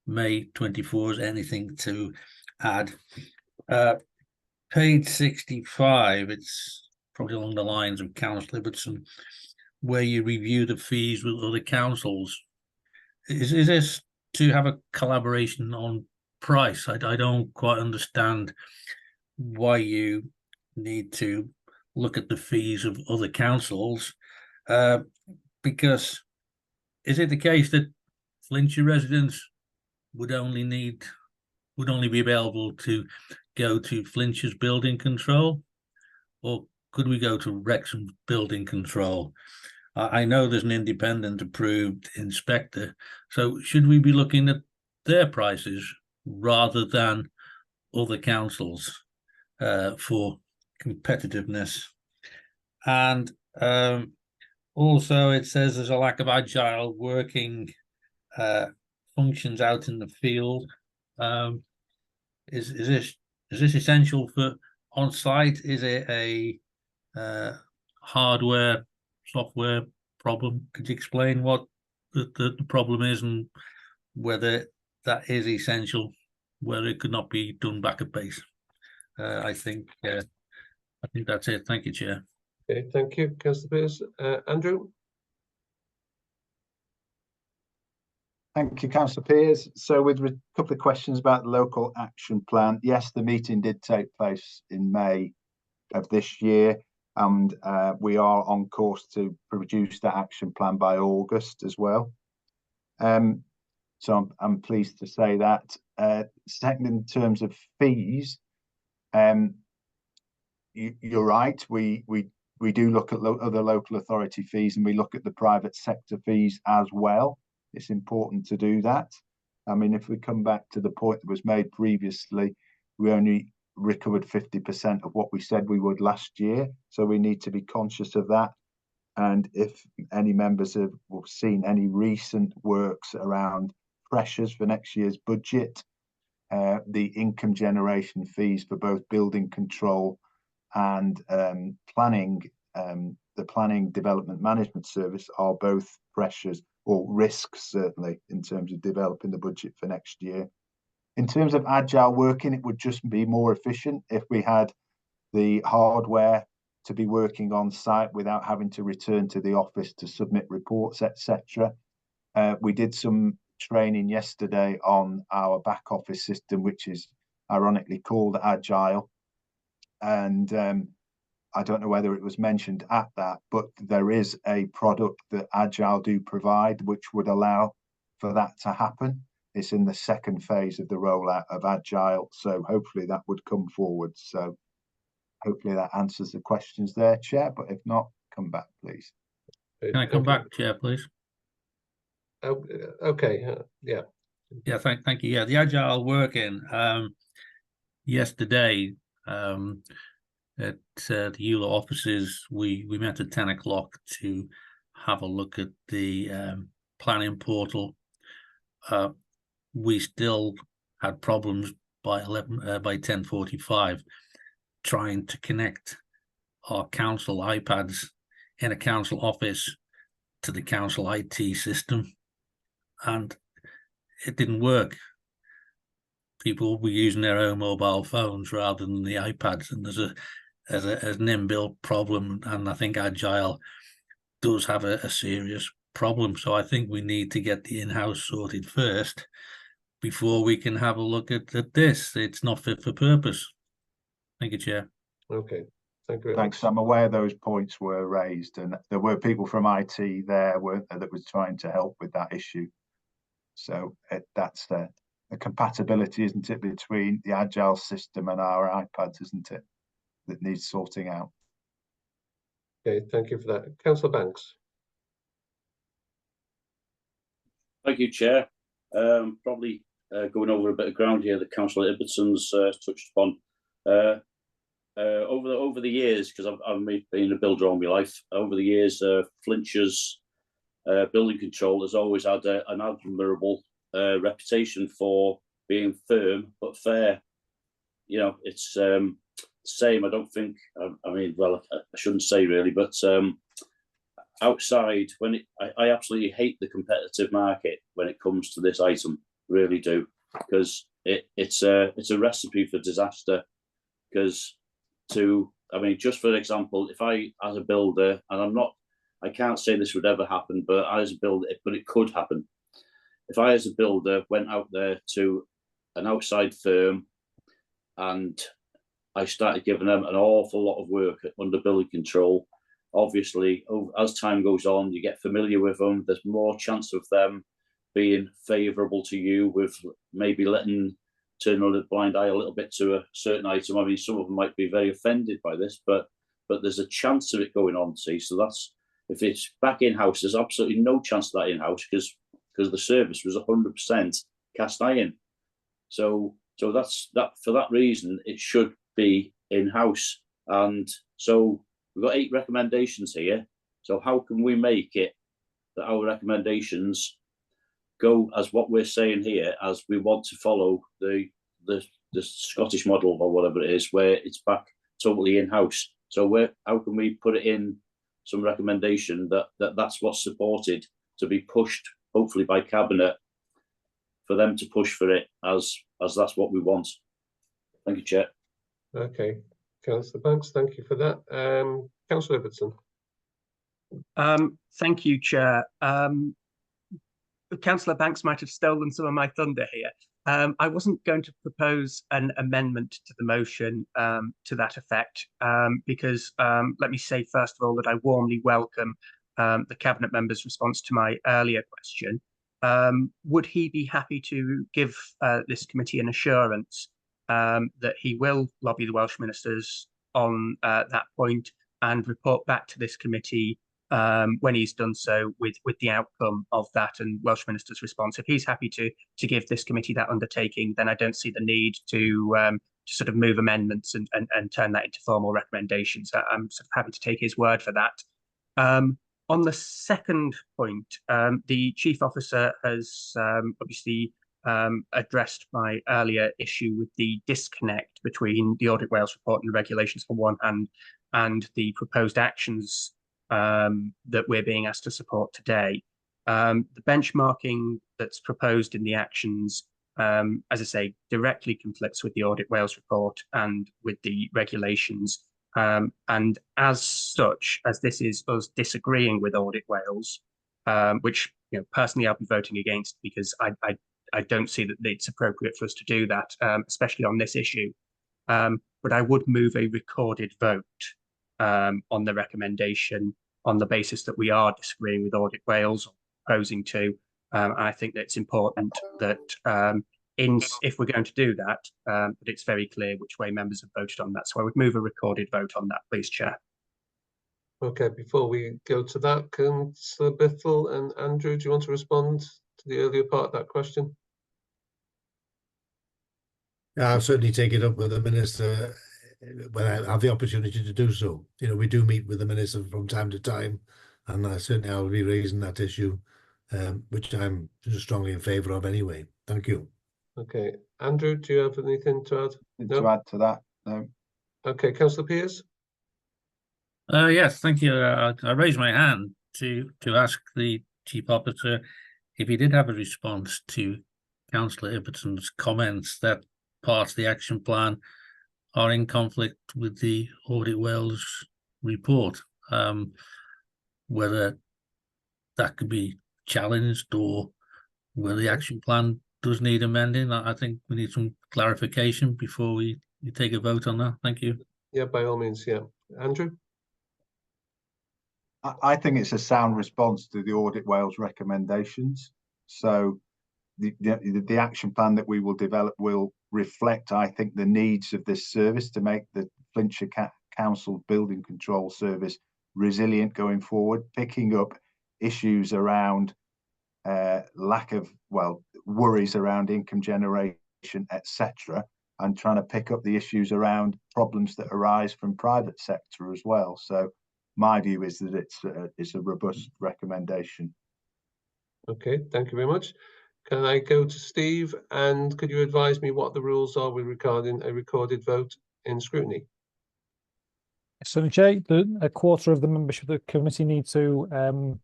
May 24? Is anything to add? Page 65, it's probably along the lines of Councillor Ibbotson, where you review the fees with other councils. Is this to have a collaboration on price? I don't quite understand why you need to look at the fees of other councils, because is it the case that Flintshire residents would only be available to go to Flintshire's building control, or could we go to Wrexham's building control? I know there's an independent approved inspector, so should we be looking at their prices rather than other councils for competitiveness? And also it says there's a lack of agile working functions out in the field. Is this essential for on-site? Is it a hardware, software problem? Could you explain what the problem is and whether that is essential, whether it could not be done back at base? I think that's it. Thank you, Chair. Okay, thank you, Councillor Pearce. Andrew? Thank you, Councillor Pearce. So with a couple of questions about the local action plan. Yes, the meeting did take place in May of this year, and we are on course to produce that action plan by August as well. So I'm pleased to say that. Second, in terms of fees, you're right. We do look at other local authority fees, and we look at the private sector fees as well. It's important to do that. I mean, if we come back to the point that was made previously, we only recovered 50% of what we said we would last year. So we need to be conscious of that. And if any members have seen any recent works around pressures for next year's budget, the income generation fees for both building control and planning, the planning development management service are both pressures or risks, certainly, in terms of developing the budget for next year. In terms of agile working, it would just be more efficient if we had the hardware to be working on site without having to return to the office to submit reports, etc. We did some training yesterday on our back office system, which is ironically called Agile. And I don't know whether it was mentioned at that, but there is a product that Agile do provide, which would allow for that to happen. It's in the second phase of the rollout of Agile. So hopefully that would come forward. So hopefully that answers the questions there, Chair. But if not, come back, please. Can I come back, Chair, please? Okay, yeah. Yeah, thank you. Yeah, the agile working. Yesterday, at the EULA offices, we met at 10 o'clock to have a look at the planning portal. We still had problems by 10:45 trying to connect our council iPads in a council office to the council IT system, and it didn't work. People were using their own mobile phones rather than the iPads, and there's an inbuilt problem, and I think Agile does have a serious problem. So I think we need to get the in-house sorted first before we can have a look at this. It's not fit for purpose. Thank you, Chair. Okay, thank you. Thanks. I'm aware those points were raised, and there were people from IT there that was trying to help with that issue. So that's the compatibility, isn't it, between the Agile system and our iPads, isn't it, that needs sorting out. Okay, thank you for that. Councillor Banks. Thank you, Chair. Probably going over a bit of ground here that Councillor Ibbetson's touched upon. Over the years, because I've been a builder all my life, over the years, Flintshire building control has always had an admirable reputation for being firm but fair. You know, it's same. I don't think. I mean, well, I shouldn't say really, but outside, I absolutely hate the competitive market when it comes to this item. Really do, because it's a recipe for disaster. Because I mean, just for example, if I, as a builder, and I can't say this would ever happen, but as a builder, but it could happen. If I, as a builder, went out there to an outside firm and I started giving them an awful lot of work under building control, obviously, as time goes on, you get familiar with them. There's more chance of them being favourable to you, with maybe turn a blind eye a little bit to a certain item. I mean, some of them might be very offended by this, but there's a chance of it going on. See, so that's, if it's back in-house, there's absolutely no chance of that in-house because the service was 100% cast iron. So that's that. For that reason, it should be in-house. And so we've got 8 recommendations here. So how can we make it that our recommendations go as what we're saying here, as we want to follow the Scottish model or whatever it is, where it's back totally in-house? So how can we put it in some recommendation that's what's supported to be pushed, hopefully by Cabinet, for them to push for it as that's what we want. Thank you, Chair. Okay, Councillor Banks, thank you for that. Councillor Ibbotson. Thank you, Chair. Councillor Banks might have stolen some of my thunder here. I wasn't going to propose an amendment to the motion to that effect because let me say first of all that I warmly welcome the Cabinet member's response to my earlier question. Would he be happy to give this committee an assurance that he will lobby the Welsh ministers on that point and report back to this committee when he's done so with the outcome of that and Welsh Minister's response? If he's happy to give this committee that undertaking, then I don't see the need to sort of move amendments and turn that into formal recommendations. I'm sort of happy to take his word for that. On the second point, the Chief Officer has obviously addressed my earlier issue with the disconnect between the Audit Wales report and the regulations on one hand and the proposed actions that we're being asked to support today. The benchmarking that's proposed in the actions, as I say, directly conflicts with the Audit Wales report and with the regulations. And as such, as this is us disagreeing with Audit Wales, which personally I'll be voting against because I don't see that it's appropriate for us to do that, especially on this issue. But I would move a recorded vote on the recommendation on the basis that we are disagreeing with Audit Wales, or proposing to. And I think that it's important that if we're going to do that, that it's very clear which way members have voted on that. So I would move a recorded vote on that, please, Chair. Okay, before we go to that, Councillor Biffle and Andrew, do you want to respond to the earlier part of that question? I'll certainly take it up with the Minister when I have the opportunity to do so. We do meet with the Minister from time to time, and certainly I'll be raising that issue, which I'm strongly in favour of anyway. Thank you. Okay, Andrew, do you have anything to add? To add to that, no. Okay, Councillor Pearce. Yes, thank you. I raised my hand to ask the Chief Officer if he did have a response to Councillor Ibbotson's comments that parts of the action plan are in conflict with the Audit Wales report. Whether that could be challenged or whether the action plan does need amending. I think we need some clarification before we take a vote on that. Thank you. Yeah, by all means, yeah. Andrew? I think it's a sound response to the Audit Wales recommendations. So the action plan that we will develop will reflect, I think, the needs of this service to make the Flintshire Council Building Control Service resilient going forward, picking up issues around worries around income generation, etc., and trying to pick up the issues around problems that arise from private sector as well. So my view is that it's a robust recommendation. Okay, thank you very much. Can I go to Steve, and could you advise me what the rules are with regarding a recorded vote in scrutiny? So, Chair, a quarter of the membership of the committee need to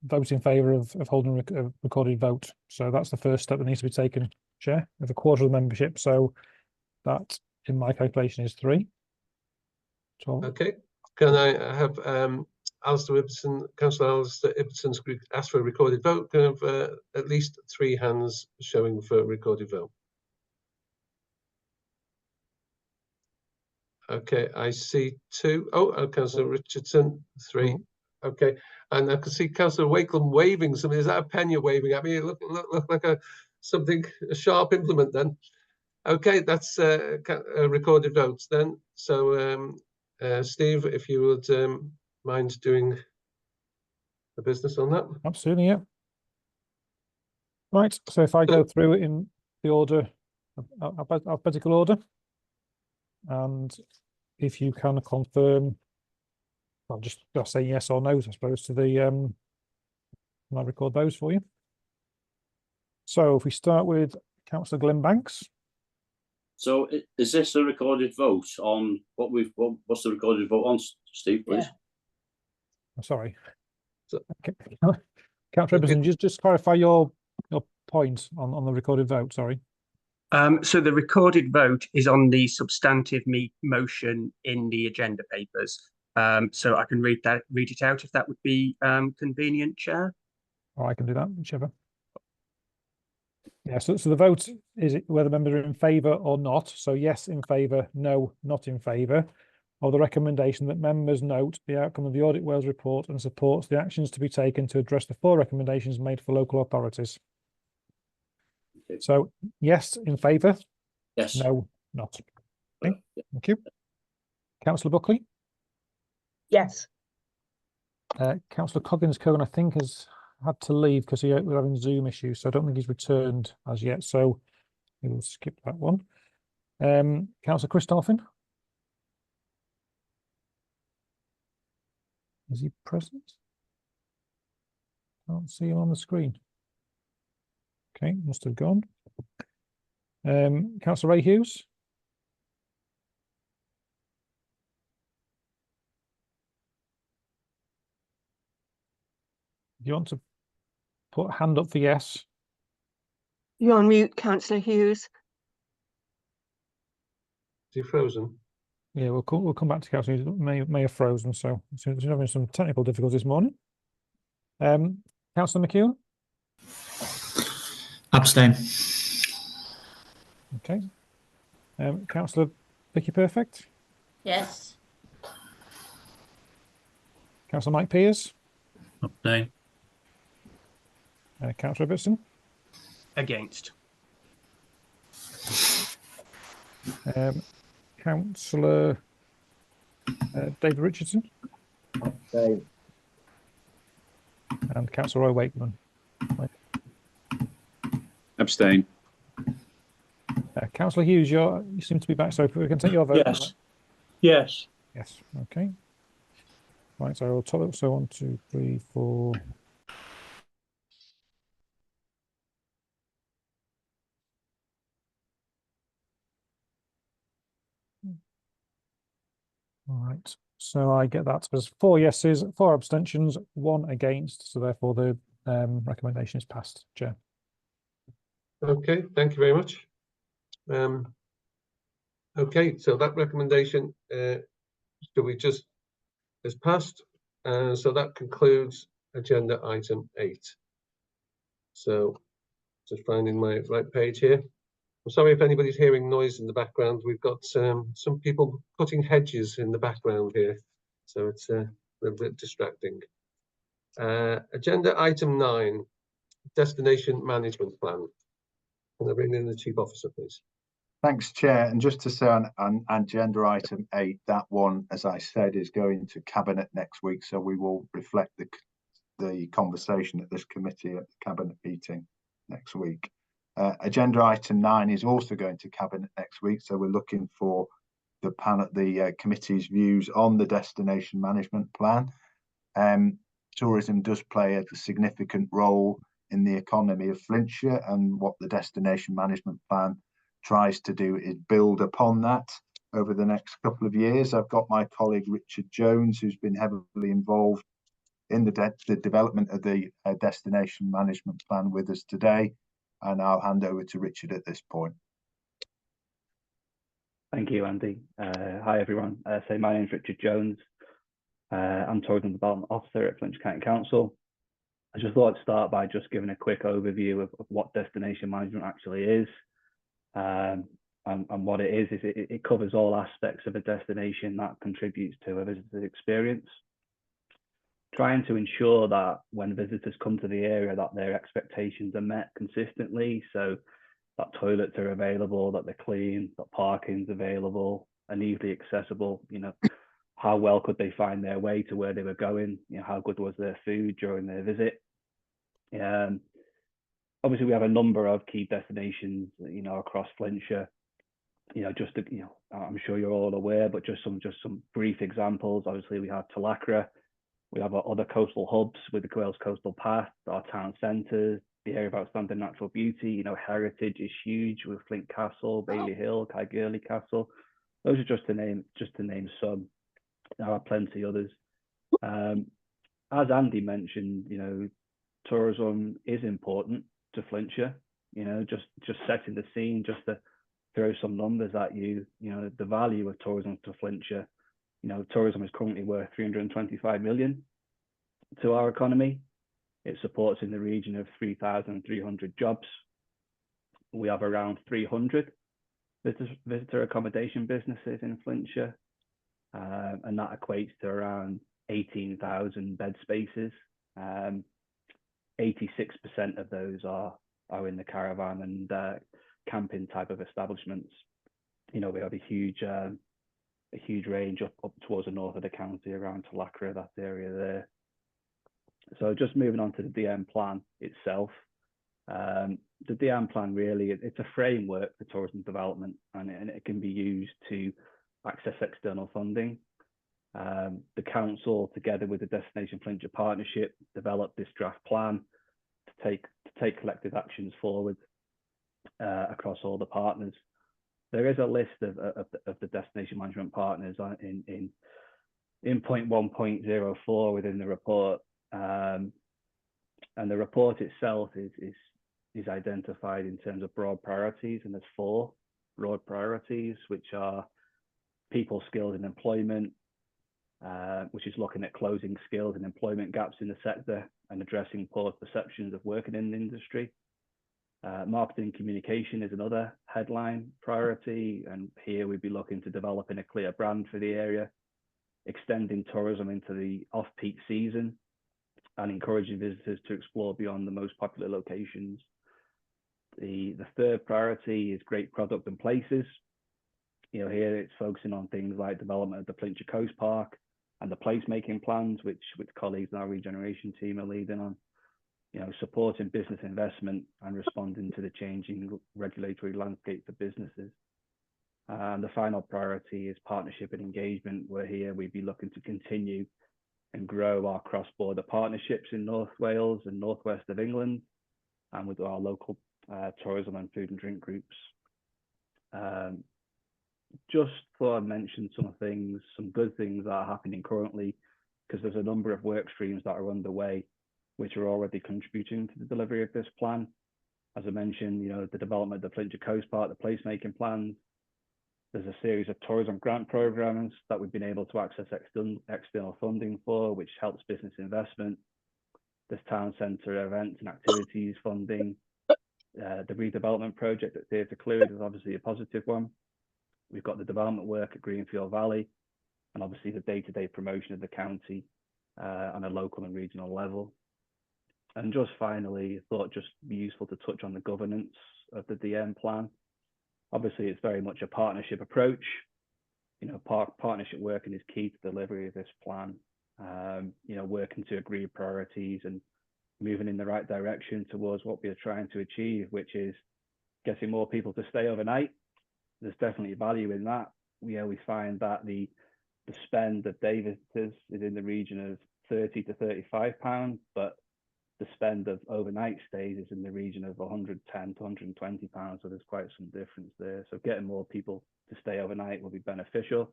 vote in favour of holding a recorded vote. So that's the first step that needs to be taken, Chair, with a quarter of the membership. So that, in my calculation, is 3. 12. Okay. Can I have Alistair Ibbotson, Councillor Alistair Ibbotson ask for a recorded vote? Can I have at least 3 hands showing for a recorded vote? Okay, I see 2. Oh, Councillor Richardson, 3. Okay, and I can see Councillor Wakelam waving something. Is that a pen you're waving at me? It look like a sharp implement then. Okay, that's a recorded votes then. So Steve, if you would mind doing the business on that. Absolutely, yeah. Right, so if I go through it in the order, alphabetical order, and if you can confirm, I'll just say yes or no, I suppose, to the I'll record those for you. So if we start with Councillor Glyn Banks. So is this a recorded vote on what's the recorded vote on, Steve, please? I'm sorry. Councillor Ibbotson, just clarify your point on the recorded vote, sorry. So the recorded vote is on the substantive motion in the agenda papers. So I can read it out if that would be convenient, Chair. Or I can do that, whichever. Yeah, so the vote is whether members are in favour or not. So yes, in favour, no, not in favour of the recommendation that members note the outcome of the Audit Wales report and supports the actions to be taken to address the 4 recommendations made for local authorities. Okay. So yes, in favour, Yes. no, not. Okay, thank you. Councillor Buckley. Yes. Councillor Coggins-Cohen, I think, has had to leave because we're having Zoom issues, so I don't think he's returned as yet. So we'll skip that one. Councillor Christophin. Is he present? Can't see him on the screen. Okay, must have gone. Councillor Ray Hughes. Do you want to put a hand up for yes? You're on mute, Councillor Hughes. Is he frozen? Yeah, we'll come back to Councillor Hughes. May have frozen, so he's having some technical difficulties this morning. Councillor McEwen. Abstain. Okay. Councillor Vicky Perfect. Yes. Councillor Mike Pears. Abstain. Councillor Robertson. Against. Councillor David Richardson. Abstain. And Councillor Roy Wakeman. Abstain. Councillor Hughes, you seem to be back, so if we can take your vote. Yes. Yes. Yes, okay. Right, so I'll total, so 1, 2, 3, 4. All right, so I get that as 4 yeses, 4 abstentions, 1 against, so therefore the recommendation is passed, Chair. Okay, thank you very much. Okay, so that recommendation is passed, so that concludes agenda item 8. So just finding my right page here. I'm sorry if anybody's hearing noise in the background. We've got some people cutting hedges in the background here, so it's a little bit distracting. Agenda item 9, destination management plan. Can I bring in the Chief Officer, please? Thanks, Chair. And just to say on agenda item 8, that one, as I said, is going to Cabinet next week. So we will reflect the conversation at this committee at the Cabinet meeting next week. Agenda item 9 is also going to Cabinet next week. So we're looking for the committee's views on the destination management plan. Tourism does play a significant role in the economy of Flintshire, and what the destination management plan tries to do is build upon that over the next couple of years. I've got my colleague Richard Jones, who's been heavily involved in the development of the destination management plan with us today, and I'll hand over to Richard at this point. Thank you, Andy. Hi, everyone. So my name is Richard Jones. I'm Tourism Development Officer at Flintshire County Council. I just thought I'd start by just giving a quick overview of what destination management actually is. And what it is it covers all aspects of a destination that contributes to a visitor's experience, trying to ensure that when visitors come to the area that their expectations are met consistently, so that toilets are available, that they're clean, that parking's available and easily accessible. You know, how well could they find their way to where they were going? You know, how good was their food during their visit? Obviously, we have a number of key destinations, you know, across Flintshire. You know, just to, you know, I'm sure you're all aware, but just some brief examples. Obviously, we have Talacra. We have our other coastal hubs with the Wales Coastal Path, our town centres, the area of outstanding natural beauty. You know, heritage is huge with Flint Castle, Bailey Hill, Caergurley Castle. Those are just to name some. There are plenty others. As Andy mentioned, you know, tourism is important to Flintshire. You know, just setting the scene, just to throw some numbers at you. You know, the value of tourism to Flintshire. You know, tourism is currently worth 325 million to our economy. It supports in the region of 3,300 jobs. We have around 300 visitor accommodation businesses in Flintshire, and that equates to around 18,000 bed spaces. 86% of those are in the caravan and camping type of establishments. You know, we have a huge range up towards the north of the county, around Tulacra, that area there. So just moving on to the DM plan itself. The DM plan really, it's a framework for tourism development, and it can be used to access external funding. The council, together with the Destination Flintshire Partnership, developed this draft plan to take collective actions forward across all the partners. There is a list of the destination management partners in point 1.04 within the report, and the report itself is identified in terms of broad priorities, and there's 4 broad priorities, which are people, skills and employment, which is looking at closing skills and employment gaps in the sector and addressing poor perceptions of working in the industry. Marketing and communication is another headline priority, and here we'd be looking to developing a clear brand for the area, extending tourism into the off-peak season, and encouraging visitors to explore beyond the most popular locations. The third priority is great product and places. You know, here it's focusing on things like development of the Flintshire Coast Park and the placemaking plans, which colleagues in our regeneration team are leading on. You know, supporting business investment and responding to the changing regulatory landscape for businesses. And the final priority is partnership and engagement, where here we'd be looking to continue and grow our cross-border partnerships in North Wales and northwest of England, and with our local tourism and food and drink groups. Just thought I'd mention some good things that are happening currently, because there's a number of work streams that are underway, which are already contributing to the delivery of this plan. As I mentioned, you know, the development of the Flintshire Coast Park, the placemaking plans. There's a series of tourism grant programs that we've been able to access external funding for, which helps business investment. There's town centre events and activities funding. The redevelopment project at Theatre Clwyd is obviously a positive one. We've got the development work at Greenfield Valley, and obviously the day-to-day promotion of the county on a local and regional level. And just finally, I thought just be useful to touch on the governance of the DM plan. Obviously, it's very much a partnership approach. You know, partnership working is key to the delivery of this plan. You know, working to agree priorities and moving in the right direction towards what we are trying to achieve, which is getting more people to stay overnight. There's definitely value in that. We find that the spend of day visitors is in the region of £30 to £35, but the spend of overnight stays is in the region of £110 to £120, so there's quite some difference there. So getting more people to stay overnight will be beneficial.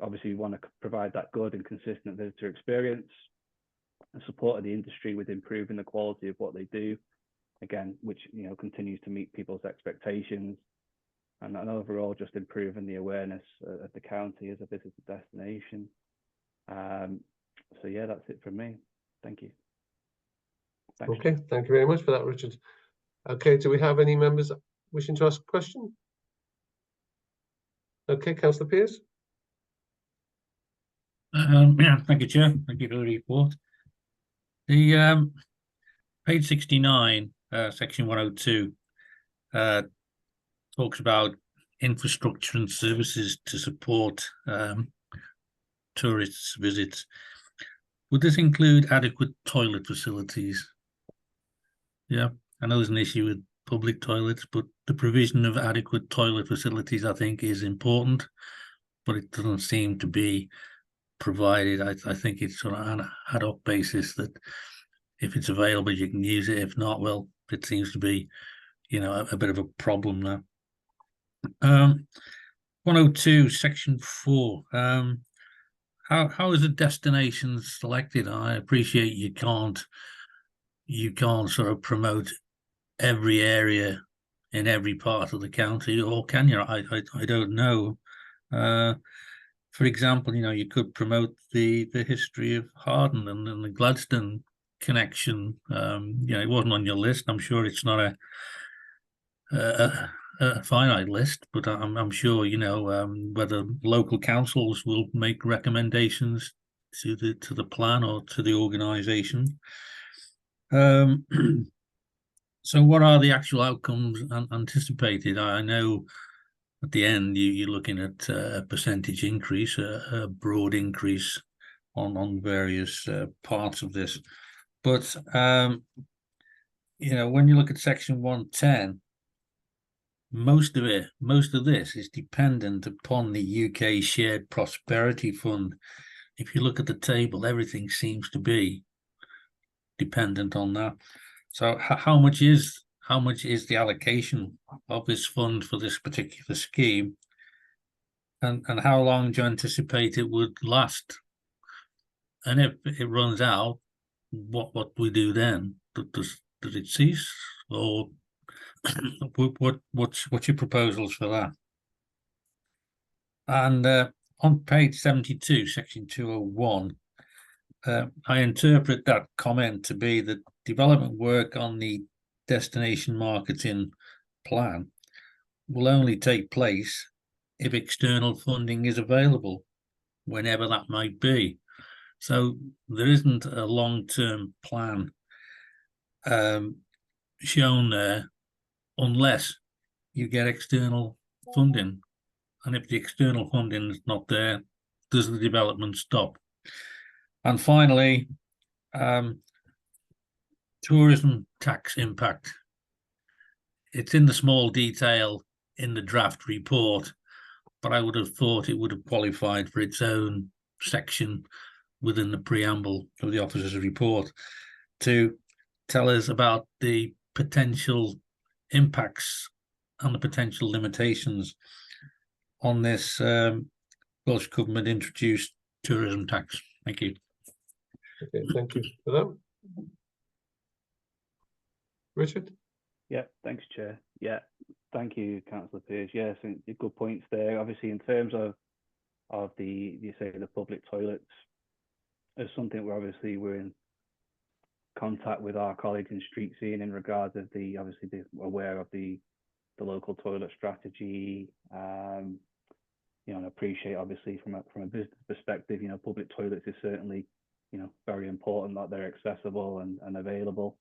Obviously, we want to provide that good and consistent visitor experience and support the industry with improving the quality of what they do, again, which, you know, continues to meet people's expectations, and overall just improving the awareness of the county as a visitor destination. So yeah, that's it from me. Thank you. Thanks. Okay, thank you very much for that, Richard. Okay, do we have any members wishing to ask a question? Okay, Councillor Pearce. Yeah, thank you, Chair. Thank you for the report. The page 69, section 102, talks about infrastructure and services to support tourists' visits. Would this include adequate toilet facilities? Yeah, I know there's an issue with public toilets, but the provision of adequate toilet facilities, I think, is important, but it doesn't seem to be provided. I think it's sort of on an ad hoc basis that if it's available, you can use it. If not, well, it seems to be, you know, a bit of a problem now. 102, section 4. How is a destination selected? I appreciate you can't sort of promote every area in every part of the county, or can you? I don't know. For example, you could promote the history of Harden and the Gladstone connection. It wasn't on your list. I'm sure it's not a finite list, but I'm sure whether local councils will make recommendations to the plan or to the organisation. So what are the actual outcomes anticipated? I know at the end you're looking at a percentage increase, a broad increase on various parts of this. But when you look at section 110, most of this is dependent upon the UK Shared Prosperity Fund. If you look at the table, everything seems to be dependent on that. So how much is the allocation of this fund for this particular scheme, and how long do you anticipate it would last? And if it runs out, what we do then? Does it cease, or what's your proposals for that? And on page 72, section 201, I interpret that comment to be that development work on the destination marketing plan will only take place if external funding is available, whenever that might be. So there isn't a long-term plan shown there unless you get external funding. And if the external funding is not there, does the development stop? And finally, tourism tax impact. It's in the small detail in the draft report, but I would have thought it would have qualified for its own section within the preamble of the officer's report to tell us about the potential impacts and the potential limitations on this Welsh Government introduced tourism tax. Thank you. Okay, thank you for that. Richard? Yeah, thanks, Chair. Yeah, thank you, Councillor Pearce. Yes, and good points there. Obviously, in terms of the public toilets, is something we're in contact with our colleagues in street scene in regards of the aware of the local toilet strategy. And appreciate obviously from a business perspective, public toilets is certainly very important that they're accessible and available.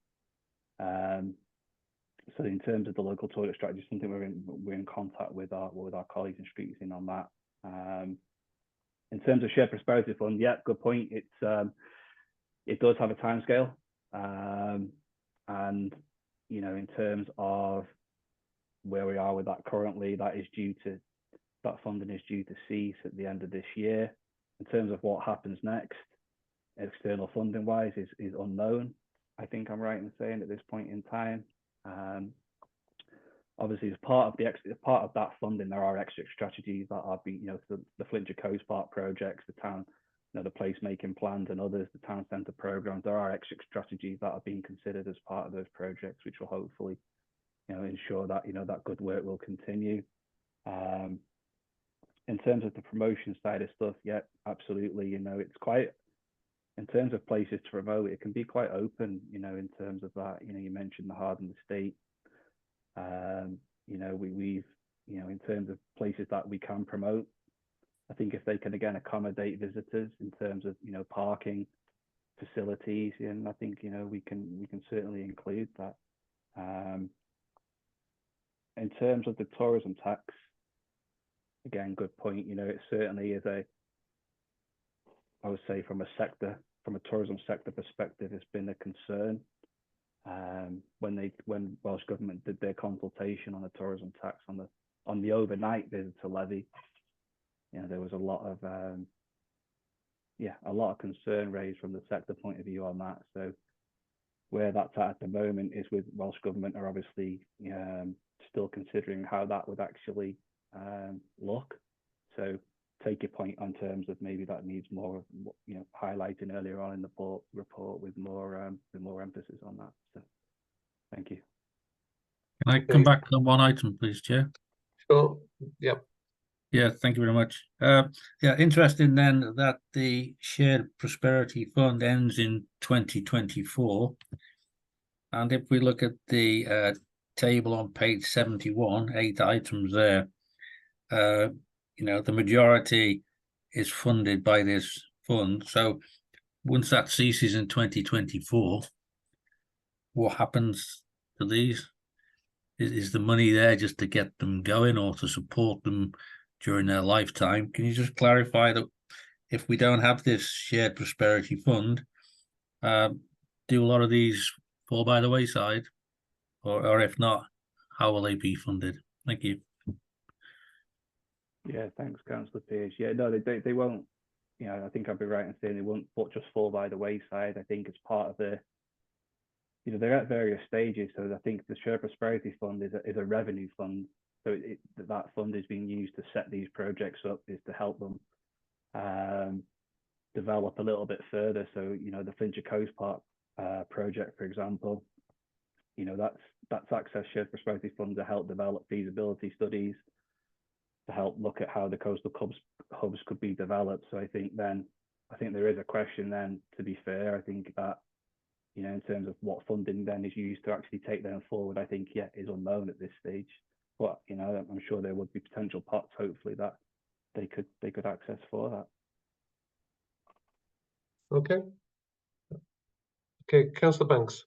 So in terms of the local toilet strategy, something we're in contact with our colleagues in street scene on that. In terms of Shared Prosperity Fund, yeah, good point. It does have a timescale, and in terms of where we are with that currently, that funding is due to cease at the end of this year. In terms of what happens next, external funding wise, is unknown. I think I'm right in saying at this point in time. Obviously, as part of that funding, there are extra strategies that are being, the Flintshire Coast Park projects, the town, the placemaking plans and others, the town centre programs. There are extra strategies that are being considered as part of those projects, which will hopefully, ensure that that good work will continue. In terms of the promotion side of stuff, yeah, absolutely. It's quite, in terms of places to promote, it can be quite open. In terms of that, you mentioned the Harden Estate. We've in terms of places that we can promote, I think if they can again accommodate visitors in terms of parking facilities, and I think we can certainly include that. In terms of the tourism tax, again, good point. It certainly is I would say from a tourism sector perspective, it's been a concern. When Welsh Government did their consultation on the tourism tax on the overnight visitor levy, there was a lot of concern raised from the sector point of view on that. So where that's at the moment is with Welsh Government are obviously still considering how that would actually look. So take your point on terms of maybe that needs more, highlighting earlier on in the report with more emphasis on that. So, thank you. Can I come back on one item, please, Chair? Sure. Yep. Yeah, thank you very much. Yeah, interesting then that the Shared Prosperity Fund ends in 2024. And if we look at the table on page 71, 8 items there, you know, the majority is funded by this fund. So once that ceases in 2024, what happens to these? Is the money there just to get them going or to support them during their lifetime? Can you just clarify that if we don't have this shared prosperity fund, do a lot of these fall by the wayside? Or if not, how will they be funded? Thank you. Yeah, thanks, Councillor Pearce. Yeah, no, they won't. You know, I think I'd be right in saying they won't just fall by the wayside. I think it's part of the, you know, they're at various stages. So I think the Shared Prosperity Fund is a revenue fund. So that fund is being used to set these projects up, is to help them develop a little bit further. So, you know, the Flintshire Coast Park project, for example, you know, that's access Shared Prosperity Fund to help develop feasibility studies, to help look at how the coastal hubs could be developed. So I think there is a question then, to be fair. I think that, you know, in terms of what funding then is used to actually take them forward, I think, yeah, is unknown at this stage. But, you know, I'm sure there would be potential pots, hopefully, that they could access for that. Okay. Okay, Councillor Banks.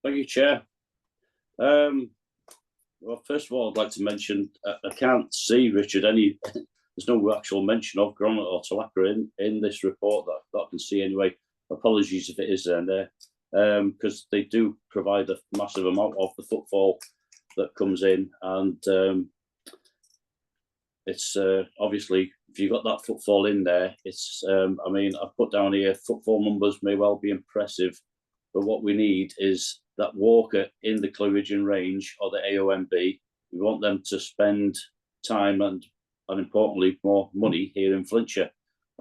Thank you, Chair. Well, first of all, I'd like to mention I can't see, Richard, there's no actual mention of Grommet or Talacra in this report that I can see anyway. Apologies if it is there, because they do provide a massive amount of the footfall that comes in, and it's obviously, if you've got that footfall in there, it's I mean, I've put down here footfall numbers may well be impressive, but what we need is that walker in the Cleridgeon range or the AOMB. We want them to spend time and importantly more money here in Flintshire,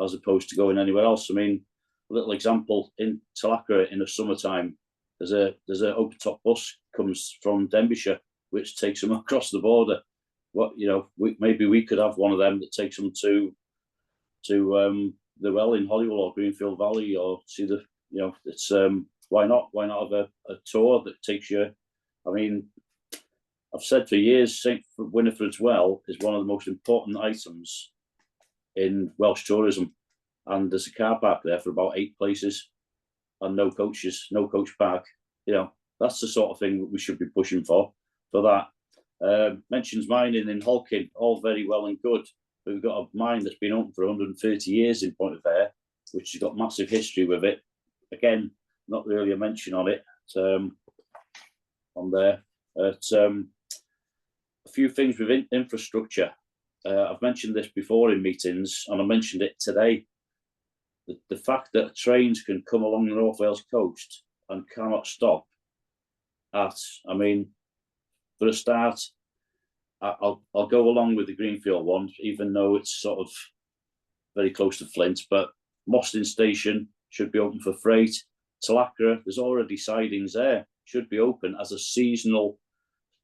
as opposed to going anywhere else. I mean, a little example, in Talacra in the summertime, there's a open top bus comes from Denbighshire which takes them across the border. What, you know, maybe we could have one of them that takes them to the well in Holywell or Greenfield Valley, or see the, you know, it's why not have a tour that takes you. I mean, I've said for years, St Winifred's Well is one of the most important items in Welsh tourism, and there's a car park there for about 8 places and no coaches, no coach park. You know, that's the sort of thing that we should be pushing for that. Mentions mining in Holkin, all very well and good, but we've got a mine that's been open for 130 years in Point of Ayre, which has got massive history with it. Again, not really a mention on it on there. A few things with infrastructure. I've mentioned this before in meetings, and I mentioned it today. The fact that trains can come along the North Wales coast and cannot stop at, I mean, for a start, I'll go along with the Greenfield one, even though it's sort of very close to Flint, but Mostyn Station should be open for freight. Talacra, there's already sidings there, should be open as a seasonal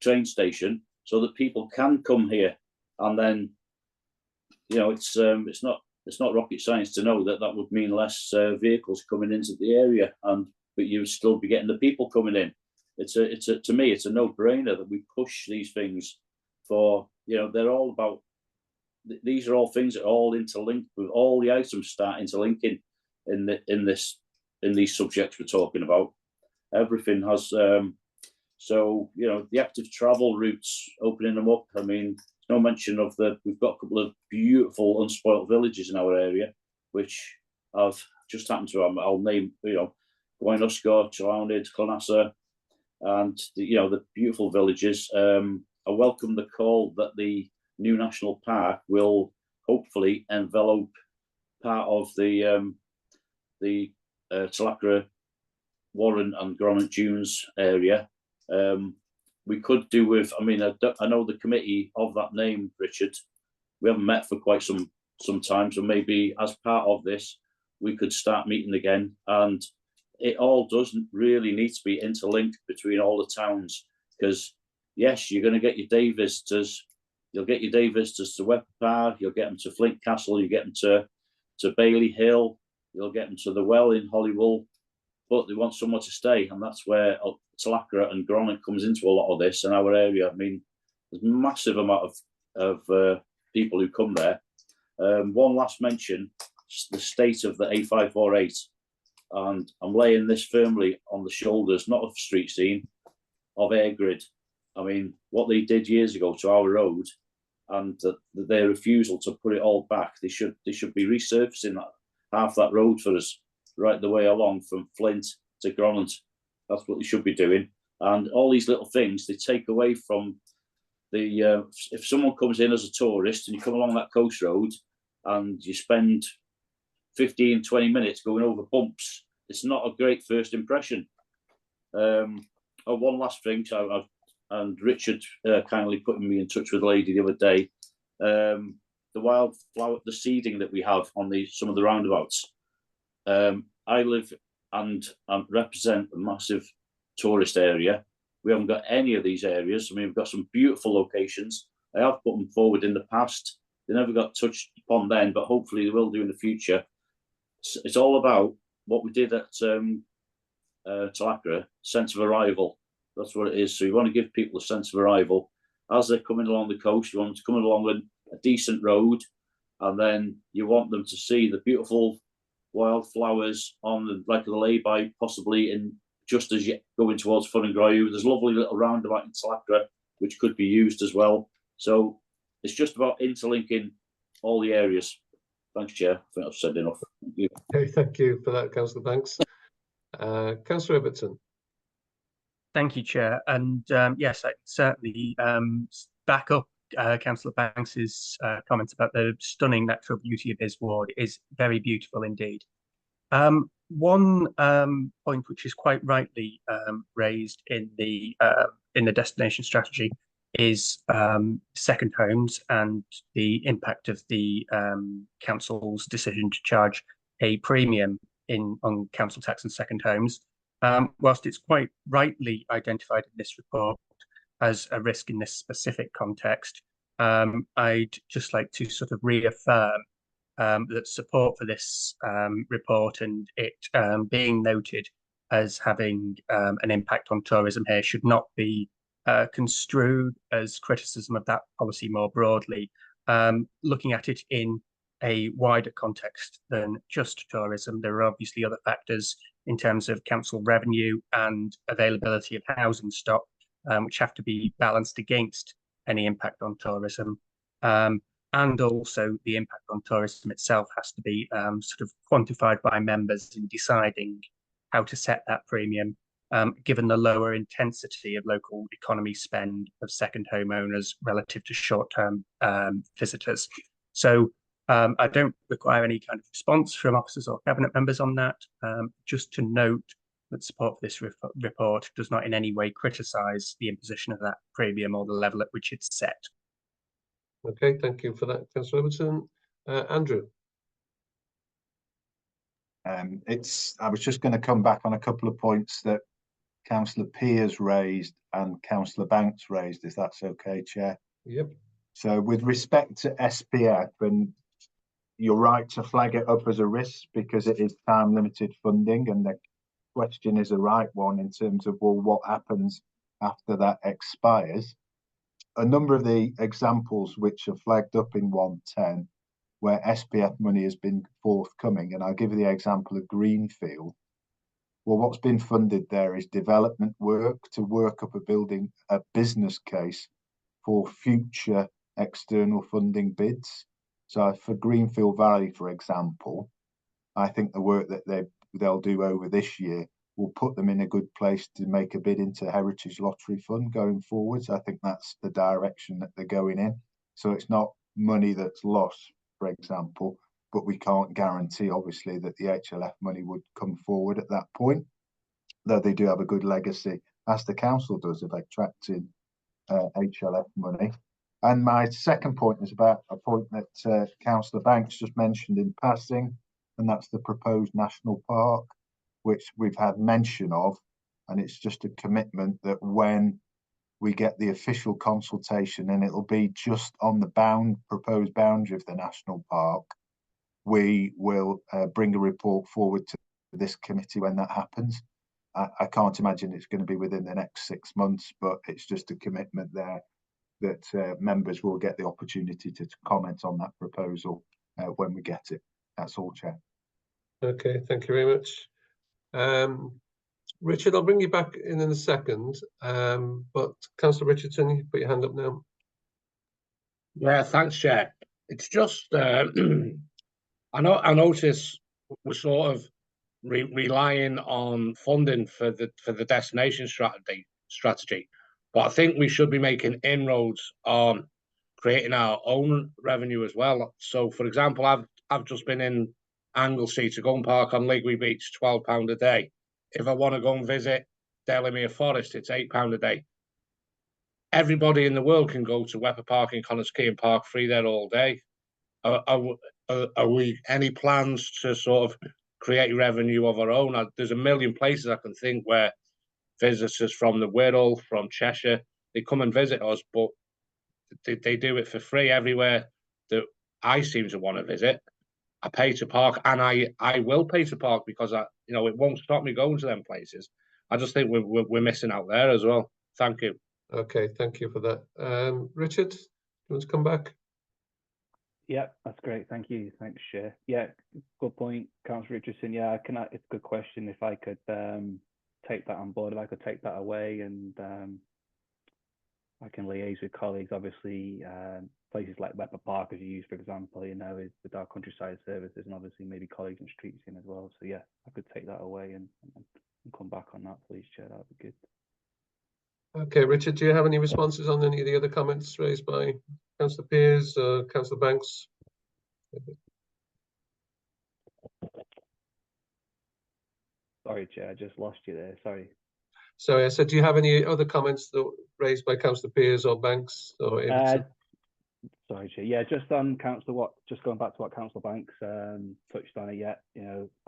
train station so that people can come here. And then, you know, it's not rocket science to know that would mean less vehicles coming into the area, but you would still be getting the people coming in. To me, it's a no-brainer that we push these things for, you know, they're all about, these are all things that are all interlinked, with all the items start interlinking in these subjects we're talking about. Everything has, so, you know, the active travel routes, opening them up. I mean, no mention of we've got a couple of beautiful unspoilt villages in our area, which I've just happened to, I'll name, you know, Gwainusco, Trelawnyd, Clonassa, and the beautiful villages. I welcome the call that the new national park will hopefully envelope part of the Talacra, Warren and Grommet Dunes area. We could do with, I mean, I know the committee of that name, Richard, we haven't met for quite some time, so maybe as part of this, we could start meeting again and it all doesn't really need to be interlinked between all the towns, because yes, you're going to get your day visitors. You'll get your day visitors to Webb Park. You'll get them to Flint Castle. You get them to Bailey Hill. You'll get them to the Well in Holywell. But they want somewhere to stay, and that's where Talacra and Groningen comes into a lot of this in our area. I mean, there's a massive amount of people who come there. One last mention, the state of the A548, and I'm laying this firmly on the shoulders, not of Street Scene, of Airgrid. I mean, what they did years ago to our road, and their refusal to put it all back, they should be resurfacing half that road for us, right the way along from Flint to Groningen. That's what they should be doing. And all these little things they take away from the. If someone comes in as a tourist and you come along that coast road and you spend 15, 20 minutes going over bumps, it's not a great first impression. One last thing, and Richard kindly putting me in touch with a lady the other day. The wildflower, the seeding that we have on some of the roundabouts. I live and represent a massive tourist area. We haven't got any of these areas. I mean, we've got some beautiful locations. I have put them forward in the past. They never got touched upon then, but hopefully they will do in the future. It's all about what we did at Talacra, sense of arrival. That's what it is. So you want to give people a sense of arrival as they're coming along the coast. You want them to come along a decent road, and then you want them to see the beautiful wildflowers on the lay-by, possibly in just as you're going towards Fun and Grow. There's a lovely little roundabout in Talacra which could be used as well. So it's just about interlinking all the areas. Thanks, Chair. I think I've said enough. Thank you. Okay, thank you for that, Councillor Banks. Councillor Everton. Thank you, Chair. And yes, I certainly back up Councillor Banks's comments about the stunning natural beauty of his ward. It is very beautiful indeed. One point which is quite rightly raised in the destination strategy is second homes and the impact of the council's decision to charge a premium on council tax and second homes. Whilst it's quite rightly identified in this report as a risk in this specific context, I'd just like to sort of reaffirm that support for this report and it being noted as having an impact on tourism here should not be construed as criticism of that policy more broadly. Looking at it in a wider context than just tourism, there are obviously other factors in terms of council revenue and availability of housing stock, which have to be balanced against any impact on tourism. And also the impact on tourism itself has to be sort of quantified by members in deciding how to set that premium, given the lower intensity of local economy spend of second homeowners relative to short-term visitors. So I don't require any kind of response from officers or cabinet members on that. Just to note that support for this report does not in any way criticise the imposition of that premium or the level at which it's set. Okay, thank you for that, Councillor Robertson. Andrew. I was just going to come back on a couple of points that Councillor Peers raised and Councillor Banks raised, if that's okay, Chair. Yep. So with respect to SPF, and you're right to flag it up as a risk because it is time limited funding, and the question is a right one in terms of, well, what happens after that expires? A number of the examples which are flagged up in 110 where SPF money has been forthcoming, and I'll give you the example of Greenfield. Well, what's been funded there is development work to work up a business case for future external funding bids. So for Greenfield Valley, for example, I think the work that they'll do over this year will put them in a good place to make a bid into Heritage Lottery Fund going forwards. I think that's the direction that they're going in. So it's not money that's lost, for example, but we can't guarantee, obviously, that the HLF money would come forward at that point, though they do have a good legacy, as the council does, of attracting HLF money. And my second point is about a point that Councillor Banks just mentioned in passing, and that's the proposed national park, which we've had mention of, and it's just a commitment that when we get the official consultation, and it'll be just on the proposed boundary of the national park, we will bring a report forward to this committee when that happens. I can't imagine it's going to be within the next 6 months, but it's just a commitment there that members will get the opportunity to comment on that proposal when we get it. That's all, Chair. Okay, thank you very much. Richard, I'll bring you back in a second, but Councillor Richardson, you put your hand up now. Yeah, thanks, Chair. It's just, I notice we're sort of relying on funding for the destination strategy, but I think we should be making inroads on creating our own revenue as well. So, for example, I've just been in Anglesey to go and park on Ligwy Beach, £12 a day. If I want to go and visit Delamere Forest, it's £8 a day. Everybody in the world can go to Wepper Park in Connors Quay and park free there all day. Are we any plans to sort of create revenue of our own? There's a million places I can think where visitors from the Wirral, from Cheshire, they come and visit us, but they do it for free everywhere that I seem to want to visit. I pay to park, and I will pay to park because it won't stop me going to them places. I just think we're missing out there as well. Thank you. Okay, thank you for that. Richard, you want to come back? Yeah, that's great. Thank you. Thanks, Chair. Yeah, good point, Councillor Richardson. Yeah, it's a good question. If I could take that on board, if I could take that away, and I can liaise with colleagues. Obviously, places like Wepper Park, as you use, for example, is with our countryside services, and obviously maybe colleagues in streets in as well. So yeah, I could take that away and come back on that, please, Chair. That would be good. Okay, Richard, do you have any responses on any of the other comments raised by Councillor Pearce or Councillor Banks? Sorry, Chair, I just lost you there. Sorry. Sorry, I said, do you have any other comments that were raised by Councillor Pearce or Banks or Ibbotson? Sorry, Chair. Yeah, just on just going back to what Councillor Banks touched on it. Yeah,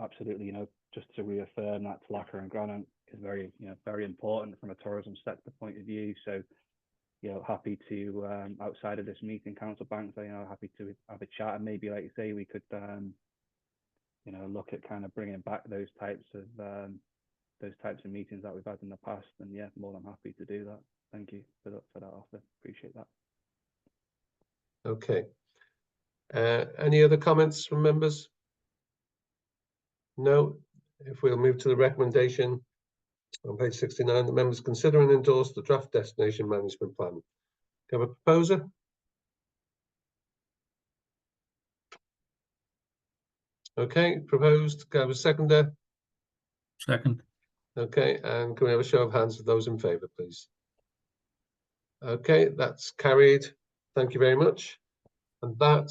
absolutely. Just to reaffirm that Tlacker and Granite is very, very important from a tourism sector point of view. So, happy to outside of this meeting, Councillor Banks, happy to have a chat, and maybe, like you say, we could, look at kind of bringing back those types of meetings that we've had in the past. And yeah, more than happy to do that. Thank you for that offer. Appreciate that. Okay. Any other comments from members? No. If we'll move to the recommendation on page 69, the members consider and endorse the draft destination management plan. Do you have a proposer? Okay, proposed. Can I have a seconder? Second. Okay, and can we have a show of hands of those in favour, please? Okay, that's carried. Thank you very much. And that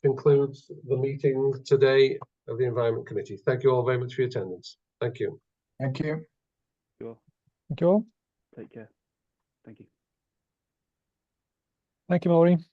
concludes the meeting today of the Environment Committee. Thank you all very much for your attendance. Thank you. Thank you. Sure. Thank you all. Take care. Thank you. Thank you, Maureen.